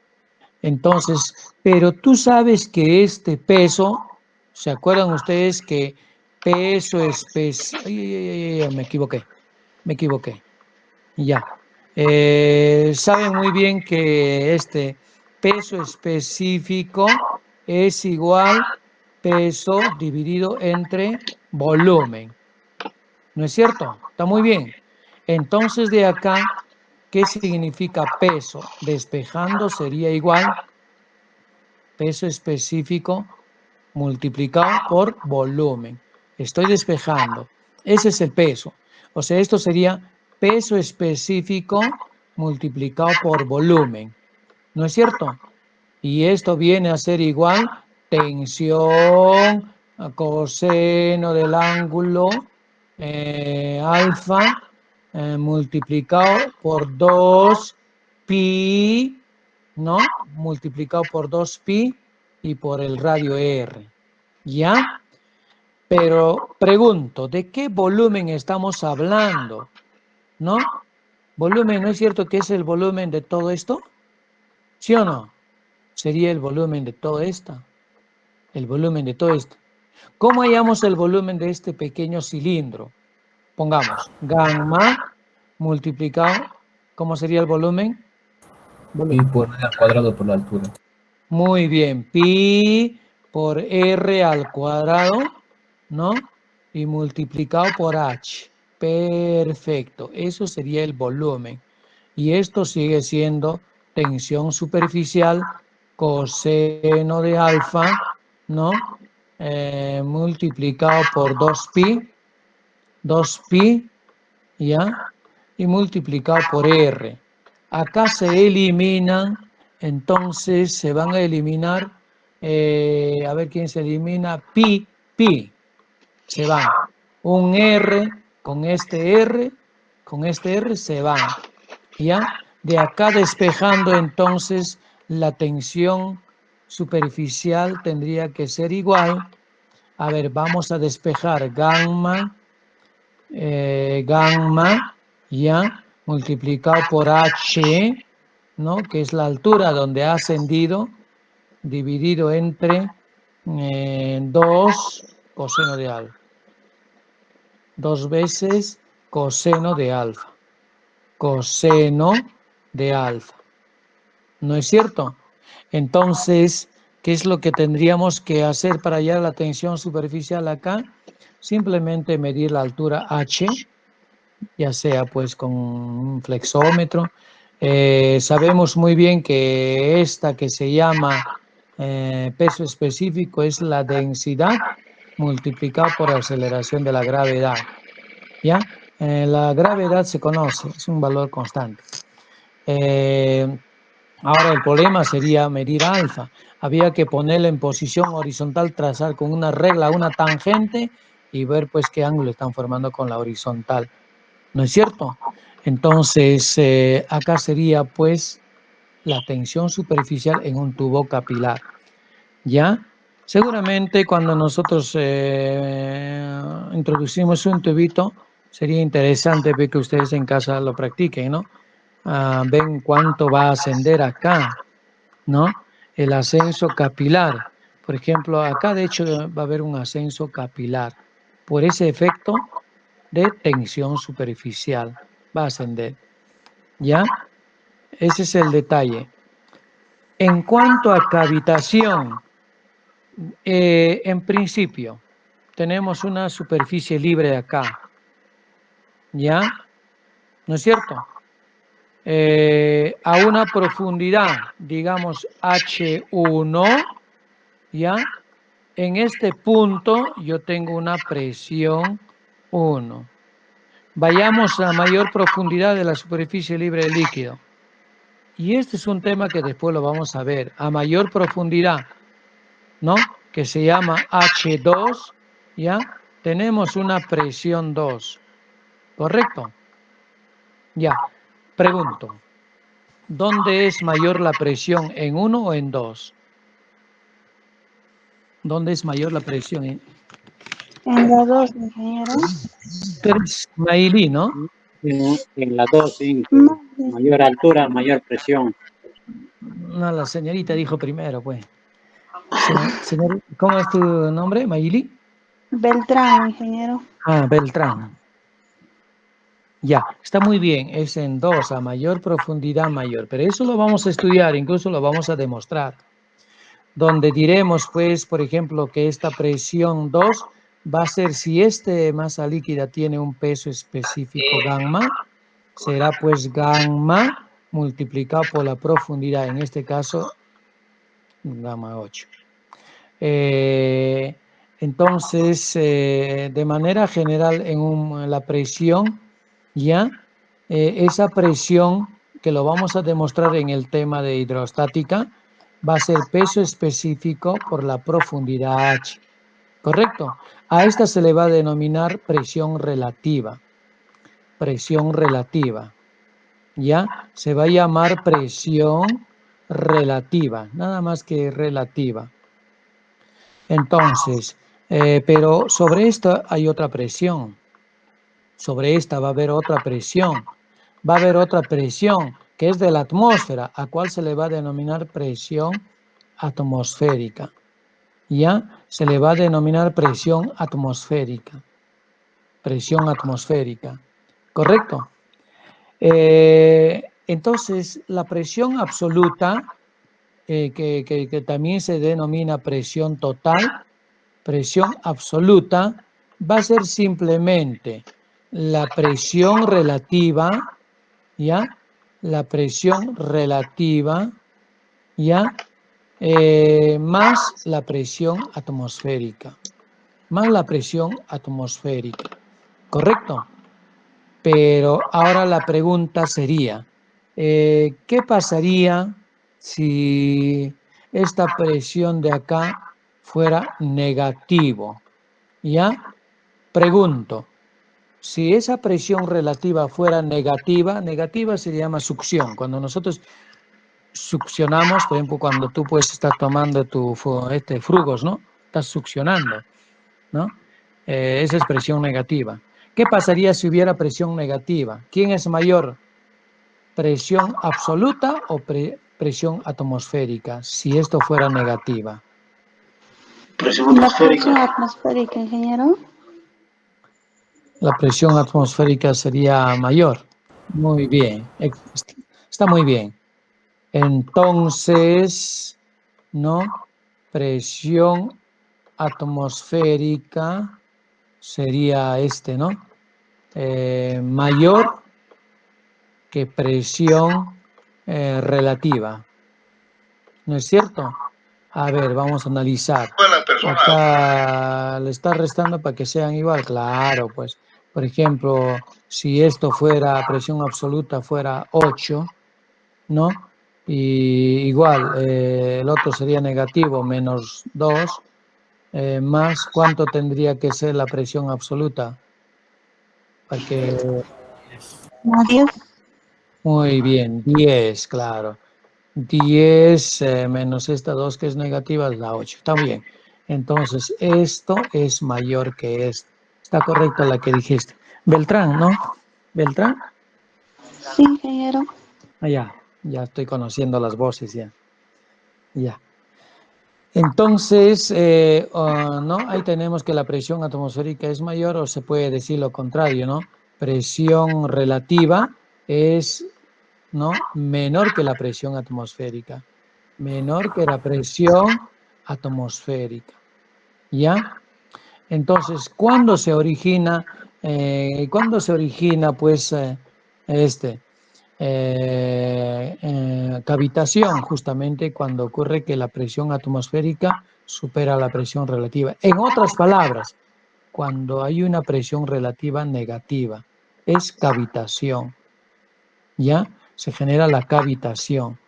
Entonces, pero tú sabes que este peso, ¿se acuerdan ustedes que peso específico? Me equivoqué. Ya. Saben muy bien que este peso específico es igual peso dividido entre volumen. ¿No es cierto? Está muy bien. Entonces de acá, ¿qué significa peso? Despejando sería igual peso específico multiplicado por volumen. Estoy despejando. Ese es el peso. O sea, esto sería peso específico multiplicado por volumen. ¿No es cierto? Y esto viene a ser igual tensión, coseno del ángulo alfa multiplicado por 2pi, ¿no? Multiplicado por 2pi y por el radio R. ¿Ya? Pero pregunto, ¿de qué volumen estamos hablando? ¿No? ¿Volumen no es cierto que es el volumen de todo esto? ¿Sí o no? Sería el volumen de todo esto. El volumen de todo esto. ¿Cómo hallamos el volumen de este pequeño cilindro? Pongamos gamma multiplicado, ¿cómo sería el volumen? Pi por R al cuadrado por la altura. Muy bien, pi por R al cuadrado, ¿no? Y multiplicado por H. Perfecto, eso sería el volumen. Y esto sigue siendo tensión superficial coseno de alfa, ¿no? Multiplicado por 2pi, ¿ya? Y multiplicado por R. Acá se eliminan, entonces se van a eliminar, a ver quién se elimina, pi, se van. Un R con este R se van. ¿Ya? De acá despejando entonces la tensión superficial tendría que ser igual. A ver, vamos a despejar gamma, ya, multiplicado por H, ¿no? Que es la altura donde ha ascendido, dividido entre 2 coseno de alfa. 2 veces coseno de alfa. Coseno de alfa. ¿No es cierto? Entonces, ¿qué es lo que tendríamos que hacer para hallar la tensión superficial acá? Simplemente medir la altura H, ya sea pues con un flexómetro, Sabemos muy bien que esta que se llama peso específico es la densidad multiplicado por aceleración de la gravedad. ¿Ya? La gravedad se conoce, es un valor constante. Ahora el problema sería medir alfa. Había que ponerla en posición horizontal, trazar con una regla una tangente y ver pues qué ángulo están formando con la horizontal. ¿No es cierto? Entonces, acá sería pues la tensión superficial en un tubo capilar. ¿Ya? Seguramente cuando nosotros introducimos un tubito, sería interesante ver que ustedes en casa lo practiquen, ¿no? Ven cuánto va a ascender acá, ¿no? El ascenso capilar. Por ejemplo, acá de hecho va a haber un ascenso capilar. Por ese efecto de tensión superficial va a ascender. ¿Ya? Ese es el detalle. En cuanto a cavitación, en principio, tenemos una superficie libre acá. ¿Ya? ¿No es cierto? A una profundidad, digamos H1, ¿ya? En este punto yo tengo una presión 1. Vayamos a mayor profundidad de la superficie libre del líquido. Y este es un tema que después lo vamos a ver. A mayor profundidad, ¿no? Que se llama H2, ¿ya? Tenemos una presión 2. ¿Correcto? Ya. Pregunto. ¿Dónde es mayor la presión, en 1 o en 2? ¿Dónde es mayor la presión? En la 2, ingeniero. Tú eres Maylí, ¿no? En la 2, sí. Mayor altura, mayor presión. No, la señorita dijo primero, pues. Señor, ¿cómo es tu nombre, Maylí? Beltrán, ingeniero. Beltrán. Ya, está muy bien, es en 2, a mayor profundidad mayor, pero eso lo vamos a estudiar, incluso lo vamos a demostrar, donde diremos, pues, por ejemplo, que esta presión 2 va a ser, si esta masa líquida tiene un peso específico gamma, será pues gamma multiplicado por la profundidad, en este caso, gamma 8. Entonces, de manera general, en la presión, ¿ya? Esa presión, que lo vamos a demostrar en el tema de hidrostática, va a ser peso específico por la profundidad H. ¿Correcto? A esta se le va a denominar presión relativa. Presión relativa. ¿Ya? Se va a llamar presión relativa, nada más que relativa. Entonces, pero sobre esta hay otra presión. Sobre esta va a haber otra presión. Va a haber otra presión que es de la atmósfera, a cual se le va a denominar presión atmosférica. ¿Ya? Se le va a denominar presión atmosférica. Presión atmosférica. ¿Correcto? Entonces, la presión absoluta, que también se denomina presión total, presión absoluta, va a ser simplemente la presión relativa, ¿ya? La presión relativa, ¿ya? Más la presión atmosférica. Más la presión atmosférica. ¿Correcto? Pero ahora la pregunta sería, ¿qué pasaría si esta presión de acá fuera negativo? ¿Ya? Pregunto, si esa presión relativa fuera negativa, negativa se llama succión. Cuando nosotros succionamos, por ejemplo, cuando tú puedes estar tomando tu frugos, ¿no? Estás succionando, ¿no? Esa es presión negativa. ¿Qué pasaría si hubiera presión negativa? ¿Quién es mayor? ¿Presión absoluta o presión atmosférica? Si esto fuera negativa. Presión La presión atmosférica. atmosférica, ingeniero. La presión atmosférica sería mayor. Muy bien. Está muy bien. Entonces, ¿no? Presión atmosférica sería ¿no? Mayor que presión relativa. ¿No es cierto? A ver, vamos a analizar. Pues las personas. Acá le está restando para que sean igual. Claro, pues, por ejemplo, si esto fuera presión absoluta, fuera 8, ¿no? Y igual, el otro sería negativo, menos 2, más ¿cuánto tendría que ser la presión absoluta? Para que, Más 10. muy bien, 10, claro. 10 menos esta 2 que es negativa es la 8. Está bien. Entonces, esto es mayor que esto. Está correcta la que dijiste. Beltrán, ¿no? ¿Beltrán? Sí, ingeniero. Ya estoy conociendo las voces ya. Ya. Entonces, ¿no? Ahí tenemos que la presión atmosférica es mayor, o se puede decir lo contrario, ¿no? Presión relativa es, ¿no?, menor que la presión atmosférica. Menor que la presión atmosférica. ¿Ya? Entonces, ¿cuándo se origina, pues, cavitación? Justamente cuando ocurre que la presión atmosférica supera la presión relativa. En otras palabras, cuando hay una presión relativa negativa, es cavitación. ¿Ya? Se genera la cavitación.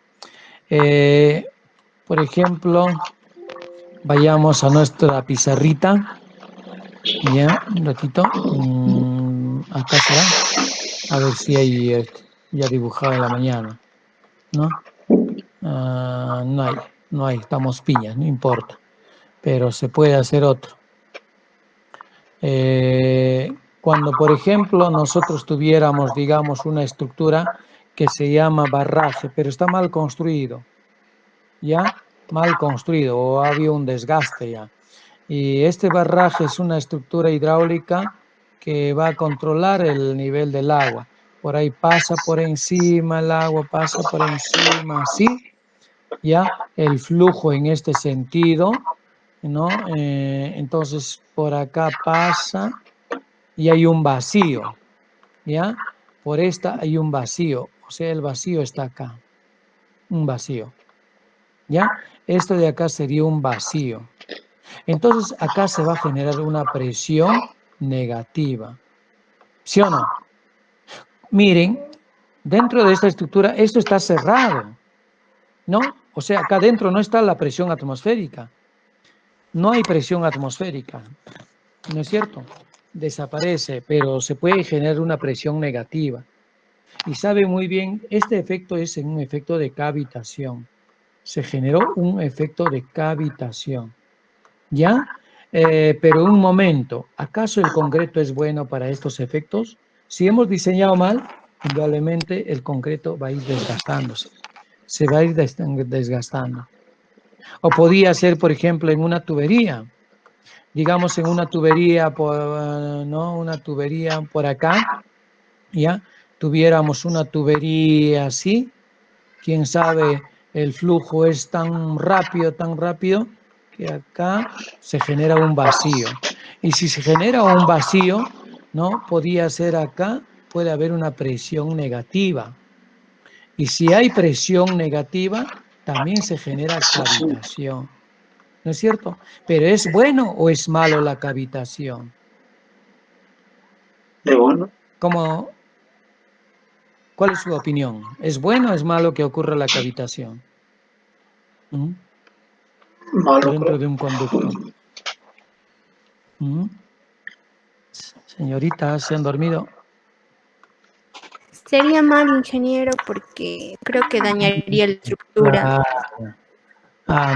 Por ejemplo, vayamos a nuestra pizarrita. Ya, un ratito. Acá será. A ver si hay ya dibujado en la mañana. ¿No? No hay. Estamos piñas, no importa. Pero se puede hacer otro. Cuando, por ejemplo, nosotros tuviéramos, digamos, una estructura que se llama barraje, pero está mal construido. ¿Ya? Mal construido o había un desgaste ya. Y este barraje es una estructura hidráulica que va a controlar el nivel del agua. Por ahí pasa por encima el agua, pasa por encima, ¿sí? Ya el flujo en este sentido, ¿no? Entonces por acá pasa y hay un vacío, ¿ya? Por esta hay un vacío, o sea, el vacío está acá, un vacío, ¿ya? Esto de acá sería un vacío. Entonces acá se va a generar una presión negativa. ¿Sí o no? Miren, dentro de esta estructura esto está cerrado, ¿no? O sea, acá dentro no está la presión atmosférica. No hay presión atmosférica, ¿no es cierto? Desaparece, pero se puede generar una presión negativa. Y sabe muy bien, este efecto es un efecto de cavitación. Se generó un efecto de cavitación. ¿Ya? Pero un momento, ¿acaso el concreto es bueno para estos efectos? Si hemos diseñado mal, indudablemente el concreto va a ir desgastándose. Se va a ir desgastando. O podía ser, por ejemplo, en una tubería. Digamos en una tubería, ¿no? Una tubería por acá, ¿ya? Tuviéramos una tubería así, quién sabe, el flujo es tan rápido, que acá se genera un vacío. Y si se genera un vacío, ¿no? Podía ser acá, puede haber una presión negativa. Y si hay presión negativa, también se genera cavitación. ¿No es cierto? Pero ¿es bueno o es malo la cavitación? Bueno, ¿Cuál es su opinión? ¿Es bueno o es malo que ocurra la cavitación? malo Dentro creo. de un conducto. Señoritas, ¿se han dormido? Sería mal, ingeniero, porque creo que dañaría la estructura.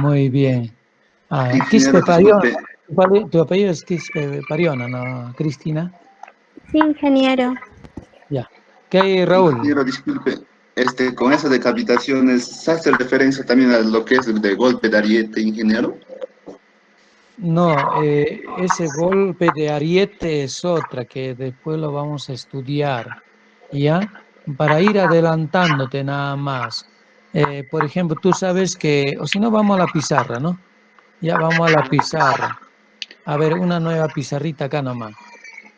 Muy bien. Ingeniero, Quispe Pariona. disculpe. Tu apellido es Quispe Pariona, ¿no, Cristina? Sí, ingeniero. Ya. ¿Qué hay, Raúl? Ingeniero, disculpe. Con esa decapitaciones, ¿se hace referencia también a lo que es de golpe de ariete, ingeniero? No, ese golpe de ariete es otra que después lo vamos a estudiar, ¿ya? Para ir adelantándote nada más. Por ejemplo, tú sabes que, o si no, vamos a la pizarra, ¿no? Ya vamos a la pizarra. A ver, una nueva pizarrita acá nomás.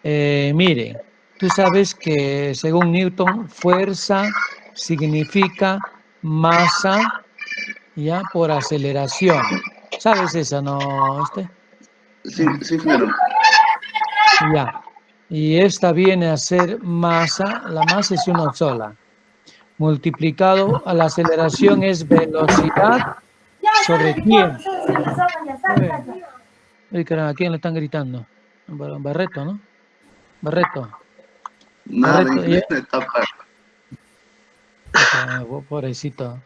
Mire, tú sabes que según Newton, fuerza significa masa, ya, por aceleración. ¿Sabes esa, no, Sí, ingeniero. Ya. Y esta viene a ser masa, la masa es una sola. Multiplicado a la aceleración es velocidad sobre tiempo. Oye, caramba, ¿a quién le están gritando? Barreto, ¿no? Barreto. Nada, Barreto, ingeniero, está aparte. pobrecito.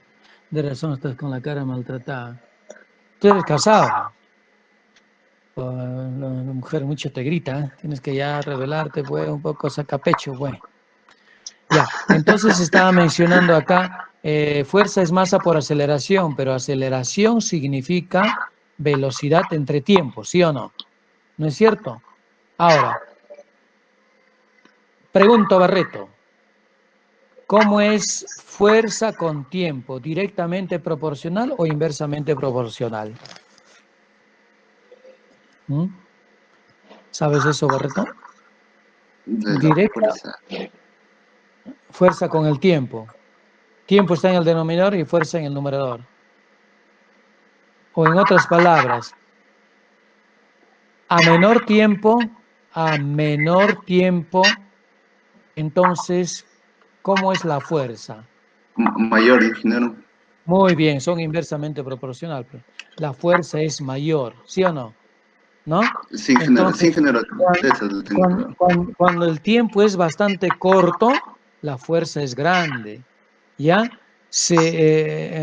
De razón estás con la cara maltratada. Tú eres casado. La mujer mucho te grita, ¿eh? Tienes que ya revelarte, pues, un poco sacapecho, pues. Ya, entonces estaba mencionando acá, fuerza es masa por aceleración, pero aceleración significa velocidad entre tiempos, ¿sí o no? ¿No es cierto? Ahora, pregunto, Barreto, ¿cómo es fuerza con tiempo? ¿Directamente proporcional o inversamente proporcional? ¿Mm? ¿Sabes eso, Barreto? De la Directa, fuerza. fuerza con el tiempo. Tiempo está en el denominador y fuerza en el numerador. O en otras palabras, a menor tiempo, entonces, ¿cómo es la fuerza? Mayor, ingeniero. Muy bien, son inversamente proporcional. La fuerza es mayor, ¿sí o no? ¿No? Sí, ingeniero. Sí, Entonces, ingeniero. Eso lo tengo claro. cuando el tiempo es bastante corto, la fuerza es grande, ¿ya?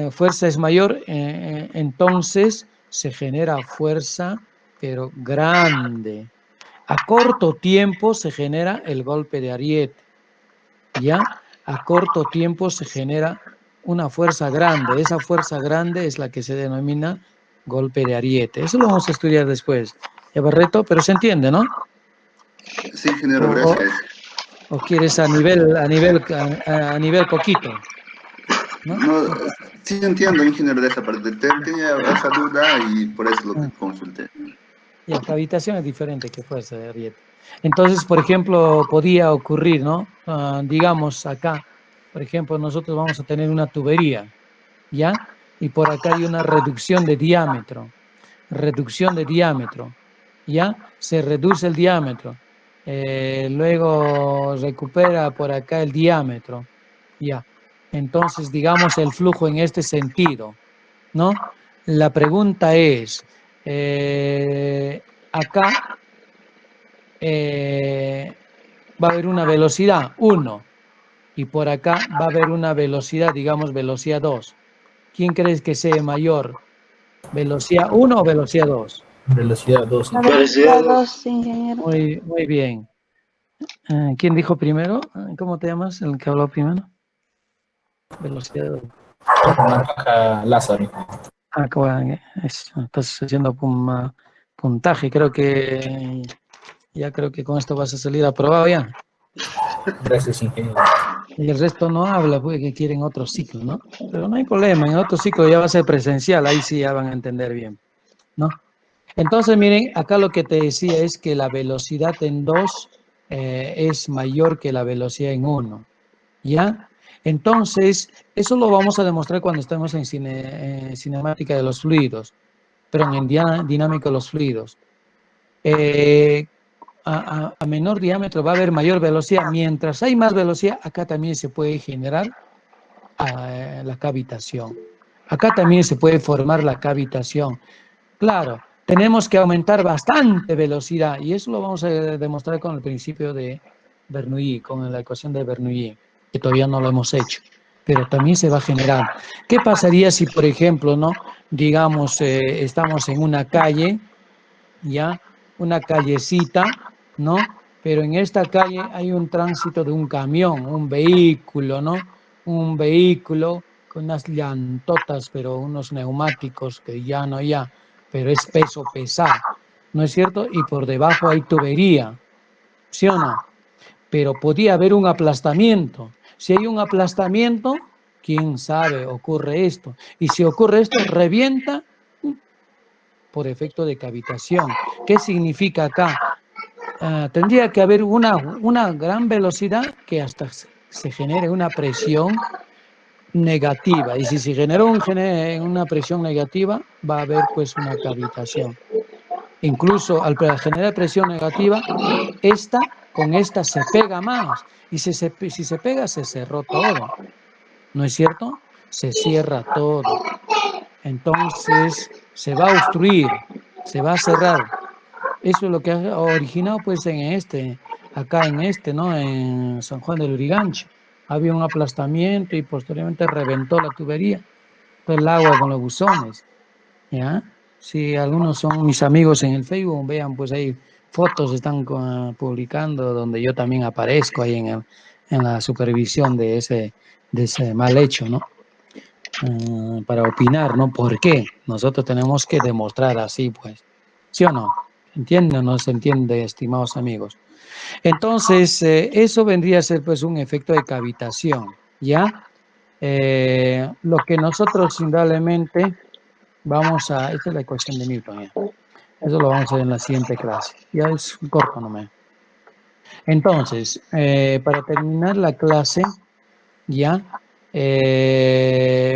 Fuerza es mayor, entonces se genera fuerza, pero grande. A corto tiempo se genera el golpe de ariete, ¿ya? A corto tiempo se genera una fuerza grande. Esa fuerza grande es la que se denomina golpe de ariete. Eso lo vamos a estudiar después. ¿Ya, Barreto? Pero se entiende, ¿no? Sí, ingeniero, O, gracias. o quieres a nivel poquito, ¿no? No, sí entiendo, ingeniero, de esa parte. Tenía esa duda y por eso lo que consulté. Ya, cavitación es diferente que fuerza de ariete. Entonces, por ejemplo, podía ocurrir, ¿no? Digamos acá, por ejemplo, nosotros vamos a tener una tubería, ¿ya? Y por acá hay una reducción de diámetro, ¿ya? Se reduce el diámetro, luego recupera por acá el diámetro, ¿ya? Entonces, digamos el flujo en este sentido, ¿no? La pregunta es, acá va a haber una velocidad 1 y por acá va a haber una velocidad, digamos velocidad 2. ¿Quién crees que sea mayor? ¿Velocidad 1 o velocidad 2? Velocidad 2. La velocidad 2, ingeniero. Muy bien. ¿Quién dijo primero? ¿Cómo te llamas? ¿El que habló primero? Velocidad 2. Una caja Lázaro. Estás haciendo puntaje. Creo que con esto vas a salir aprobado ya. Gracias, ingeniero. Y el resto no habla, porque que quieren otro ciclo, ¿no? Pero no hay problema, en otro ciclo ya va a ser presencial, ahí sí ya van a entender bien, ¿no? Entonces, miren, acá lo que te decía es que la velocidad en 2 es mayor que la velocidad en 1, ¿ya? Entonces, eso lo vamos a demostrar cuando estemos en cinemática de los fluidos, pero en dinámica de los fluidos. A menor diámetro va a haber mayor velocidad. Mientras hay más velocidad, acá también se puede generar la cavitación. Acá también se puede formar la cavitación. Claro, tenemos que aumentar bastante velocidad y eso lo vamos a demostrar con el principio de Bernoulli, con la ecuación de Bernoulli, que todavía no lo hemos hecho, pero también se va a generar. ¿Qué pasaría si, por ejemplo, no, digamos, estamos en una calle, ya, una callecita, ¿no? Pero en esta calle hay un tránsito de un camión, un vehículo, ¿no? Un vehículo con unas llantotas, pero unos neumáticos que ya, pero es peso pesado, ¿no es cierto? Y por debajo hay tubería, ¿sí o no? Pero podía haber un aplastamiento. Si hay un aplastamiento, quién sabe, ocurre esto. Y si ocurre esto, revienta por efecto de cavitación. ¿Qué significa acá? Tendría que haber una gran velocidad que hasta se genere una presión negativa. Y si se generó una presión negativa, va a haber pues una cavitación. Incluso al generar presión negativa, con esta se pega más. Y si se pega, se cerró todo. ¿No es cierto? Se cierra todo. Entonces, se va a obstruir, se va a cerrar. Eso es lo que ha originado pues acá en ¿no? En San Juan del Lurigancho. Había un aplastamiento y posteriormente reventó la tubería. Todo el agua con los buzones. ¿Ya? Si algunos son mis amigos en el Facebook, vean, pues ahí fotos están publicando donde yo también aparezco ahí en la supervisión de ese mal hecho, ¿no? Para opinar, ¿no? ¿Por qué? Nosotros tenemos que demostrar así, pues. ¿Sí o no? ¿Entienden o no se entiende, estimados amigos? Entonces, eso vendría a ser pues un efecto de cavitación, ¿ya? Lo que nosotros indudablemente esta es la ecuación de Newton, ¿ya? Eso lo vamos a ver en la siguiente clase. Ya es corto nomás. Entonces, para terminar la clase, ya,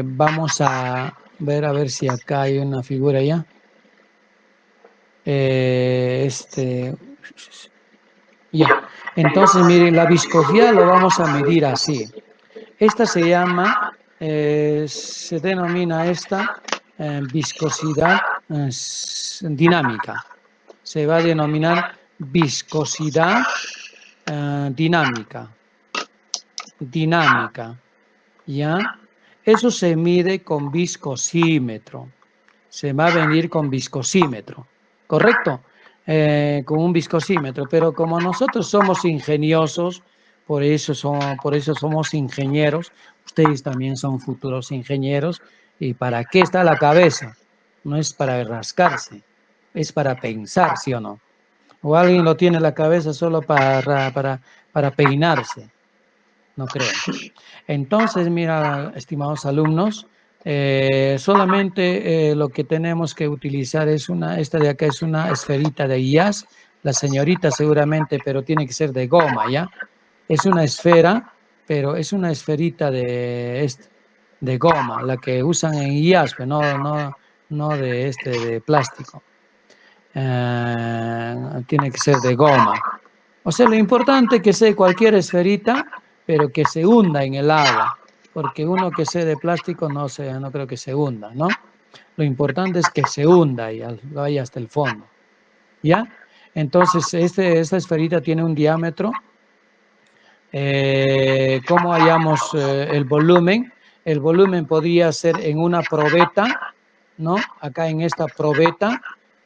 vamos a ver si acá hay una figura ya. Ya. Entonces, miren, la viscosidad lo vamos a medir así. Esta se denomina viscosidad dinámica. Se va a denominar viscosidad dinámica. ¿Ya? Eso se mide con viscosímetro. Se va a venir con viscosímetro. ¿Correcto? Con un viscosímetro. Pero como nosotros somos ingeniosos, por eso somos ingenieros, ustedes también son futuros ingenieros. ¿Y para qué está la cabeza? No es para rascarse, es para pensar, ¿sí o no? O alguien lo tiene en la cabeza solo para peinarse. No creo. Entonces, mira, estimados alumnos, solamente lo que tenemos que utilizar es esta de acá es una esferita de IAS, la señorita seguramente, pero tiene que ser de goma, ¿ya? Es una esfera, pero es una esferita de goma, la que usan en IAS, pero no de plástico. Tiene que ser de goma. O sea, lo importante es que sea cualquier esferita, pero que se hunda en el agua, porque uno que sea de plástico no creo que se hunda, ¿no? Lo importante es que se hunda y vaya hasta el fondo, ¿ya? Entonces, esta esferita tiene un diámetro. ¿Cómo hallamos el volumen? El volumen podría ser en una probeta, ¿no? Acá en esta probeta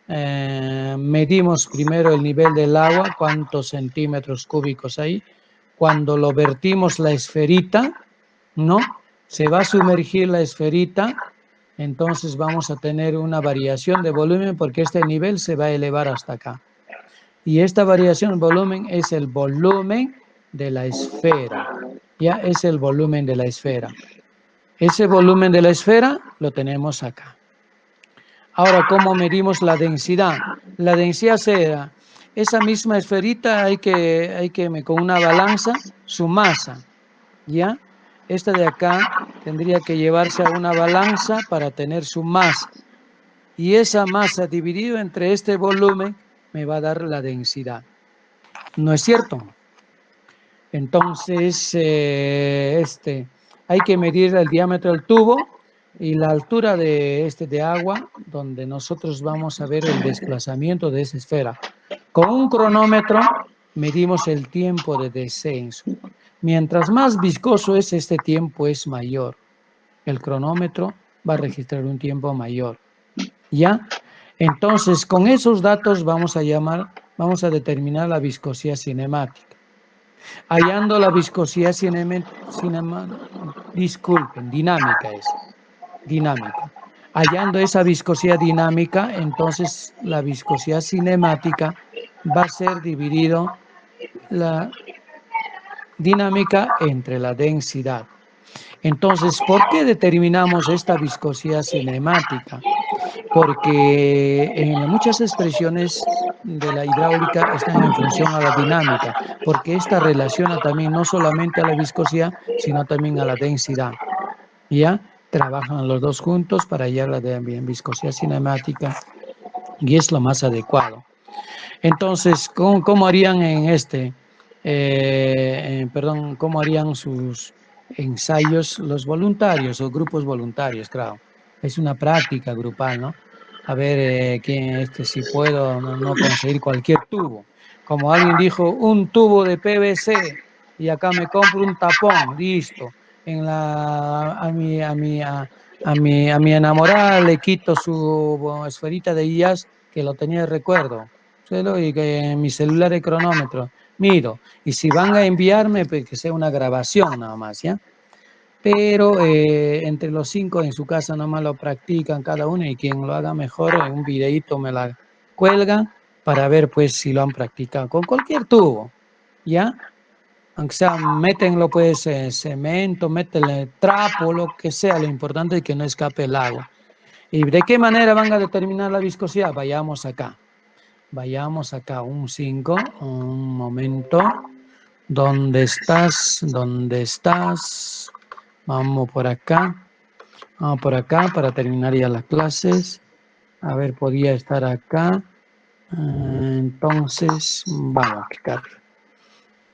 medimos primero el nivel del agua, cuántos centímetros cúbicos hay. Cuando lo vertimos la esferita, ¿no? Se va a sumergir la esferita, entonces vamos a tener una variación de volumen porque este nivel se va a elevar hasta acá. Y esta variación de volumen es el volumen de la esfera. Ya es el volumen de la esfera. Ese volumen de la esfera lo tenemos acá. Ahora, ¿cómo medimos la densidad? La densidad será esa misma esferita, hay que con una balanza su masa, ¿ya? Esta de acá tendría que llevarse a una balanza para tener su masa. Y esa masa dividido entre este volumen me va a dar la densidad. ¿No es cierto? Entonces, hay que medir el diámetro del tubo y la altura de agua, donde nosotros vamos a ver el desplazamiento de esa esfera. Con un cronómetro medimos el tiempo de descenso. Mientras más viscoso es este tiempo, es mayor. El cronómetro va a registrar un tiempo mayor. ¿Ya? Entonces, con esos datos vamos a determinar la viscosidad cinemática. Hallando la viscosidad dinámica es. Dinámica. Hallando esa viscosidad dinámica, entonces la viscosidad cinemática va a ser dividido la dinámica entre la densidad. Entonces, ¿por qué determinamos esta viscosidad cinemática? Porque en muchas expresiones de la hidráulica están en función a la dinámica, porque esta relaciona también no solamente a la viscosidad, sino también a la densidad. ¿ya? Trabajan los dos juntos para hallar la de viscosidad cinemática y es lo más adecuado. Entonces, ¿cómo harían en cómo harían sus ensayos los voluntarios o grupos voluntarios? Claro, es una práctica grupal, ¿no? A ver, si puedo no conseguir cualquier tubo. Como alguien dijo, un tubo de PVC y acá me compro un tapón, listo. A mi enamorada le quito su esferita de IAS que lo tenía de recuerdo y que en mi celular de cronómetro miro, y si van a enviarme, pues que sea una grabación nada más, ¿ya? Pero entre los 5 en su casa nomás lo practican cada uno y quien lo haga mejor, en un videíto me la cuelgan para ver pues si lo han practicado con cualquier tubo, ¿ya? Aunque sea, métenlo pues cemento, métenle trapo, lo que sea, lo importante es que no escape el agua. ¿Y de qué manera van a determinar la viscosidad? Vayamos acá, un 5, un momento. ¿Dónde estás? ¿Dónde estás? Vamos por acá para terminar ya las clases. A ver, podía estar acá. Entonces, vamos a clicar.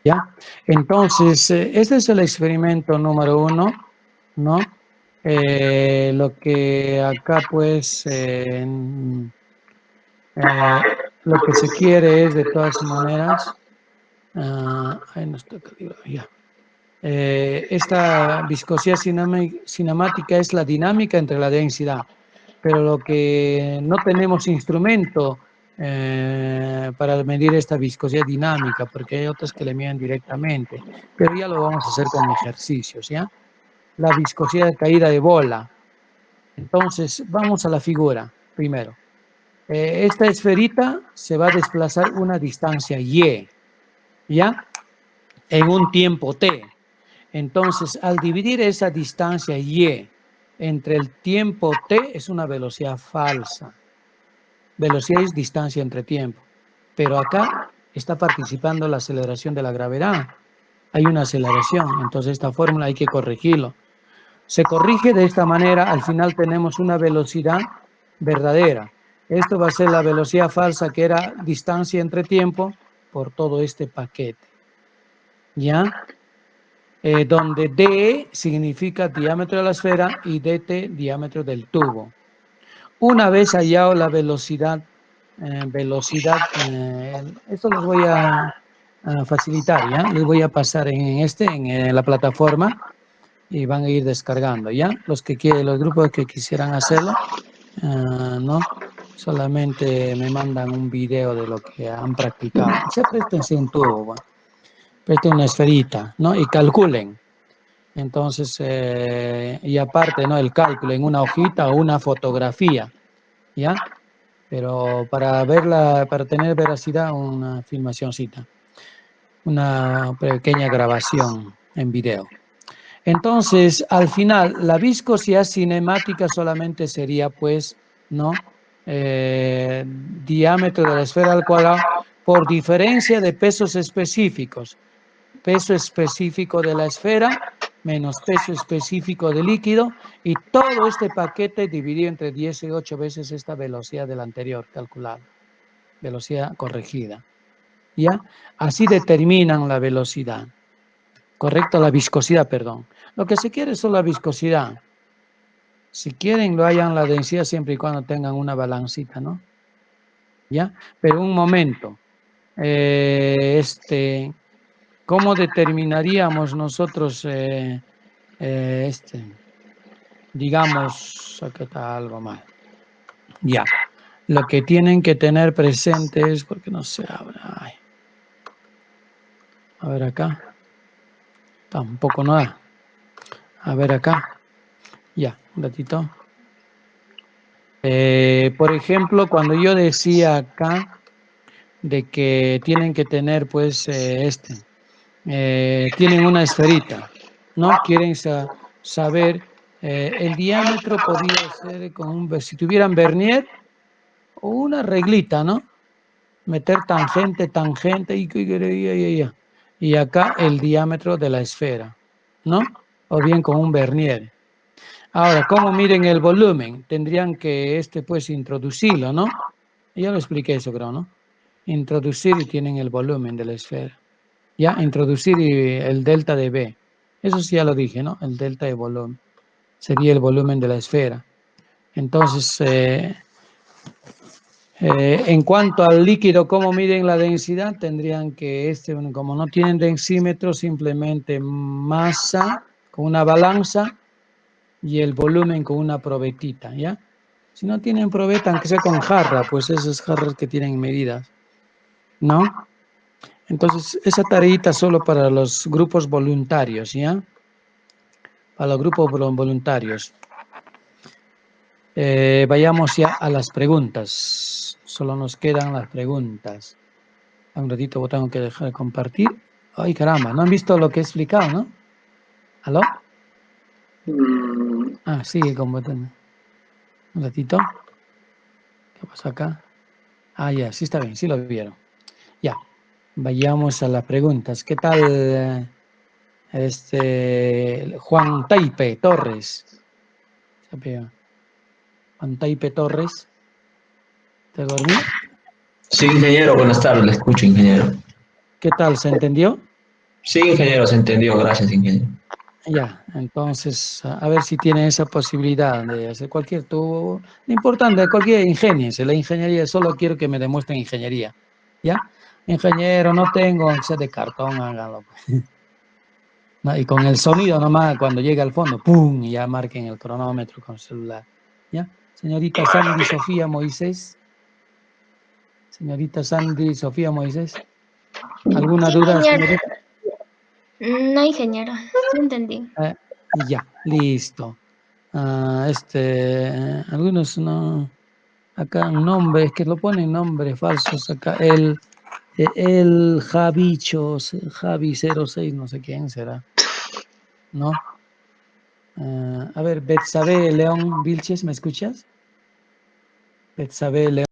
¿Ya? Entonces, este es el experimento número 1, ¿no? Lo que acá, pues, lo que se quiere es, de todas maneras, ahí no está ya. Esta viscosidad cinemática es la dinámica entre la densidad, pero lo que no tenemos instrumento para medir esta viscosidad dinámica, porque hay otras que le miden directamente, pero ya lo vamos a hacer con ejercicios, ¿ya? La viscosidad de caída de bola. Entonces, vamos a la figura primero. Esta esferita se va a desplazar una distancia y, ¿ya? En un tiempo t. Entonces, al dividir esa distancia y entre el tiempo t, es una velocidad falsa. Velocidad es distancia entre tiempo. Pero acá está participando la aceleración de la gravedad. Hay una aceleración, entonces esta fórmula hay que corregirlo. Se corrige de esta manera, al final tenemos una velocidad verdadera. Esto va a ser la velocidad falsa, que era distancia entre tiempo, por todo este paquete. ¿Ya? Donde d significa diámetro de la esfera y dt diámetro del tubo. Una vez hallado la velocidad, esto les voy a facilitar, ¿ya? Les voy a pasar en la plataforma y van a ir descargando, ¿ya? Los grupos que quisieran hacerlo, ¿no? Solamente me mandan un video de lo que han practicado. Se préstense un tubo, bueno, presten una esferita, ¿no? Y calculen. Entonces, y aparte, ¿no? El cálculo en una hojita o una fotografía, ¿ya? Pero para tener veracidad, una filmacióncita, una pequeña grabación en video. Entonces, al final, la viscosidad cinemática solamente sería, pues, ¿no? Diámetro de la esfera al cuadrado por diferencia de pesos específicos. Peso específico de la esfera menos peso específico del líquido, y todo este paquete dividido entre 18 veces esta velocidad del anterior calculada, velocidad corregida. ¿Ya? Así determinan la velocidad. Correcto, la viscosidad, perdón. Lo que se quiere es solo la viscosidad. Si quieren, lo hayan la densidad siempre y cuando tengan una balancita, ¿no? ¿Ya? Pero un momento. ¿Cómo determinaríamos nosotros, digamos, acá está algo mal? Ya. Lo que tienen que tener presente es, porque no se abre. Ay. A ver acá. Tampoco no da. A ver acá. Ya, un ratito. Por ejemplo, cuando yo decía acá de que tienen que tener, pues, tienen una esferita, ¿no? Quieren saber, el diámetro podría ser si tuvieran vernier o una reglita, ¿no? Meter tangente, y acá el diámetro de la esfera, ¿no? O bien con un vernier. Ahora, ¿cómo miden el volumen? Tendrían que pues introducirlo, ¿no? Ya lo expliqué eso, creo, ¿no? Introducir y tienen el volumen de la esfera. Ya, introducir el delta de B. Eso sí ya lo dije, ¿no? El delta de volumen. Sería el volumen de la esfera. Entonces, en cuanto al líquido, ¿cómo miden la densidad? Tendrían que, bueno, como no tienen densímetro, simplemente masa con una balanza y el volumen con una probetita, ¿ya? Si no tienen probeta, aunque sea con jarra, pues esas jarras que tienen medidas, ¿no? Entonces, esa tareita solo para los grupos voluntarios, ¿ya? Para los grupos voluntarios. Vayamos ya a las preguntas. Solo nos quedan las preguntas. Un ratito tengo que dejar de compartir. Ay, caramba, no han visto lo que he explicado, ¿no? ¿Aló? Ah, sigue completando. Un ratito. ¿Qué pasa acá? Ah, ya, sí está bien, sí lo vieron. Ya, vayamos a las preguntas. ¿Qué tal Juan Taipe Torres? Juan Taipe Torres. ¿Te dormí? Sí, ingeniero, buenas tardes, le escucho, ingeniero. ¿Qué tal? ¿Se entendió? Sí, ingeniero, se entendió, gracias, ingeniero. Ya, entonces, a ver si tiene esa posibilidad de hacer cualquier tubo. Lo importante, cualquier ingeniese. La ingeniería, solo quiero que me demuestren ingeniería. ¿Ya? Ingeniero, no tengo, aunque sea de cartón, háganlo. No, y con el sonido nomás, cuando llega al fondo, ¡pum! Y ya marquen el cronómetro con el celular. ¿Ya? Señorita Sandy Sofía Moisés. Señorita Sandy Sofía Moisés. ¿Alguna Sí, duda, ingeniero. señorita? No, ingeniero. Sí entendí. Ya, listo. Algunos no, acá nombres, que lo ponen nombres falsos acá. El Javicho, Javi 06, no sé quién será, ¿no? A ver, Betsabe León Vilches, ¿me escuchas? Betsabe León.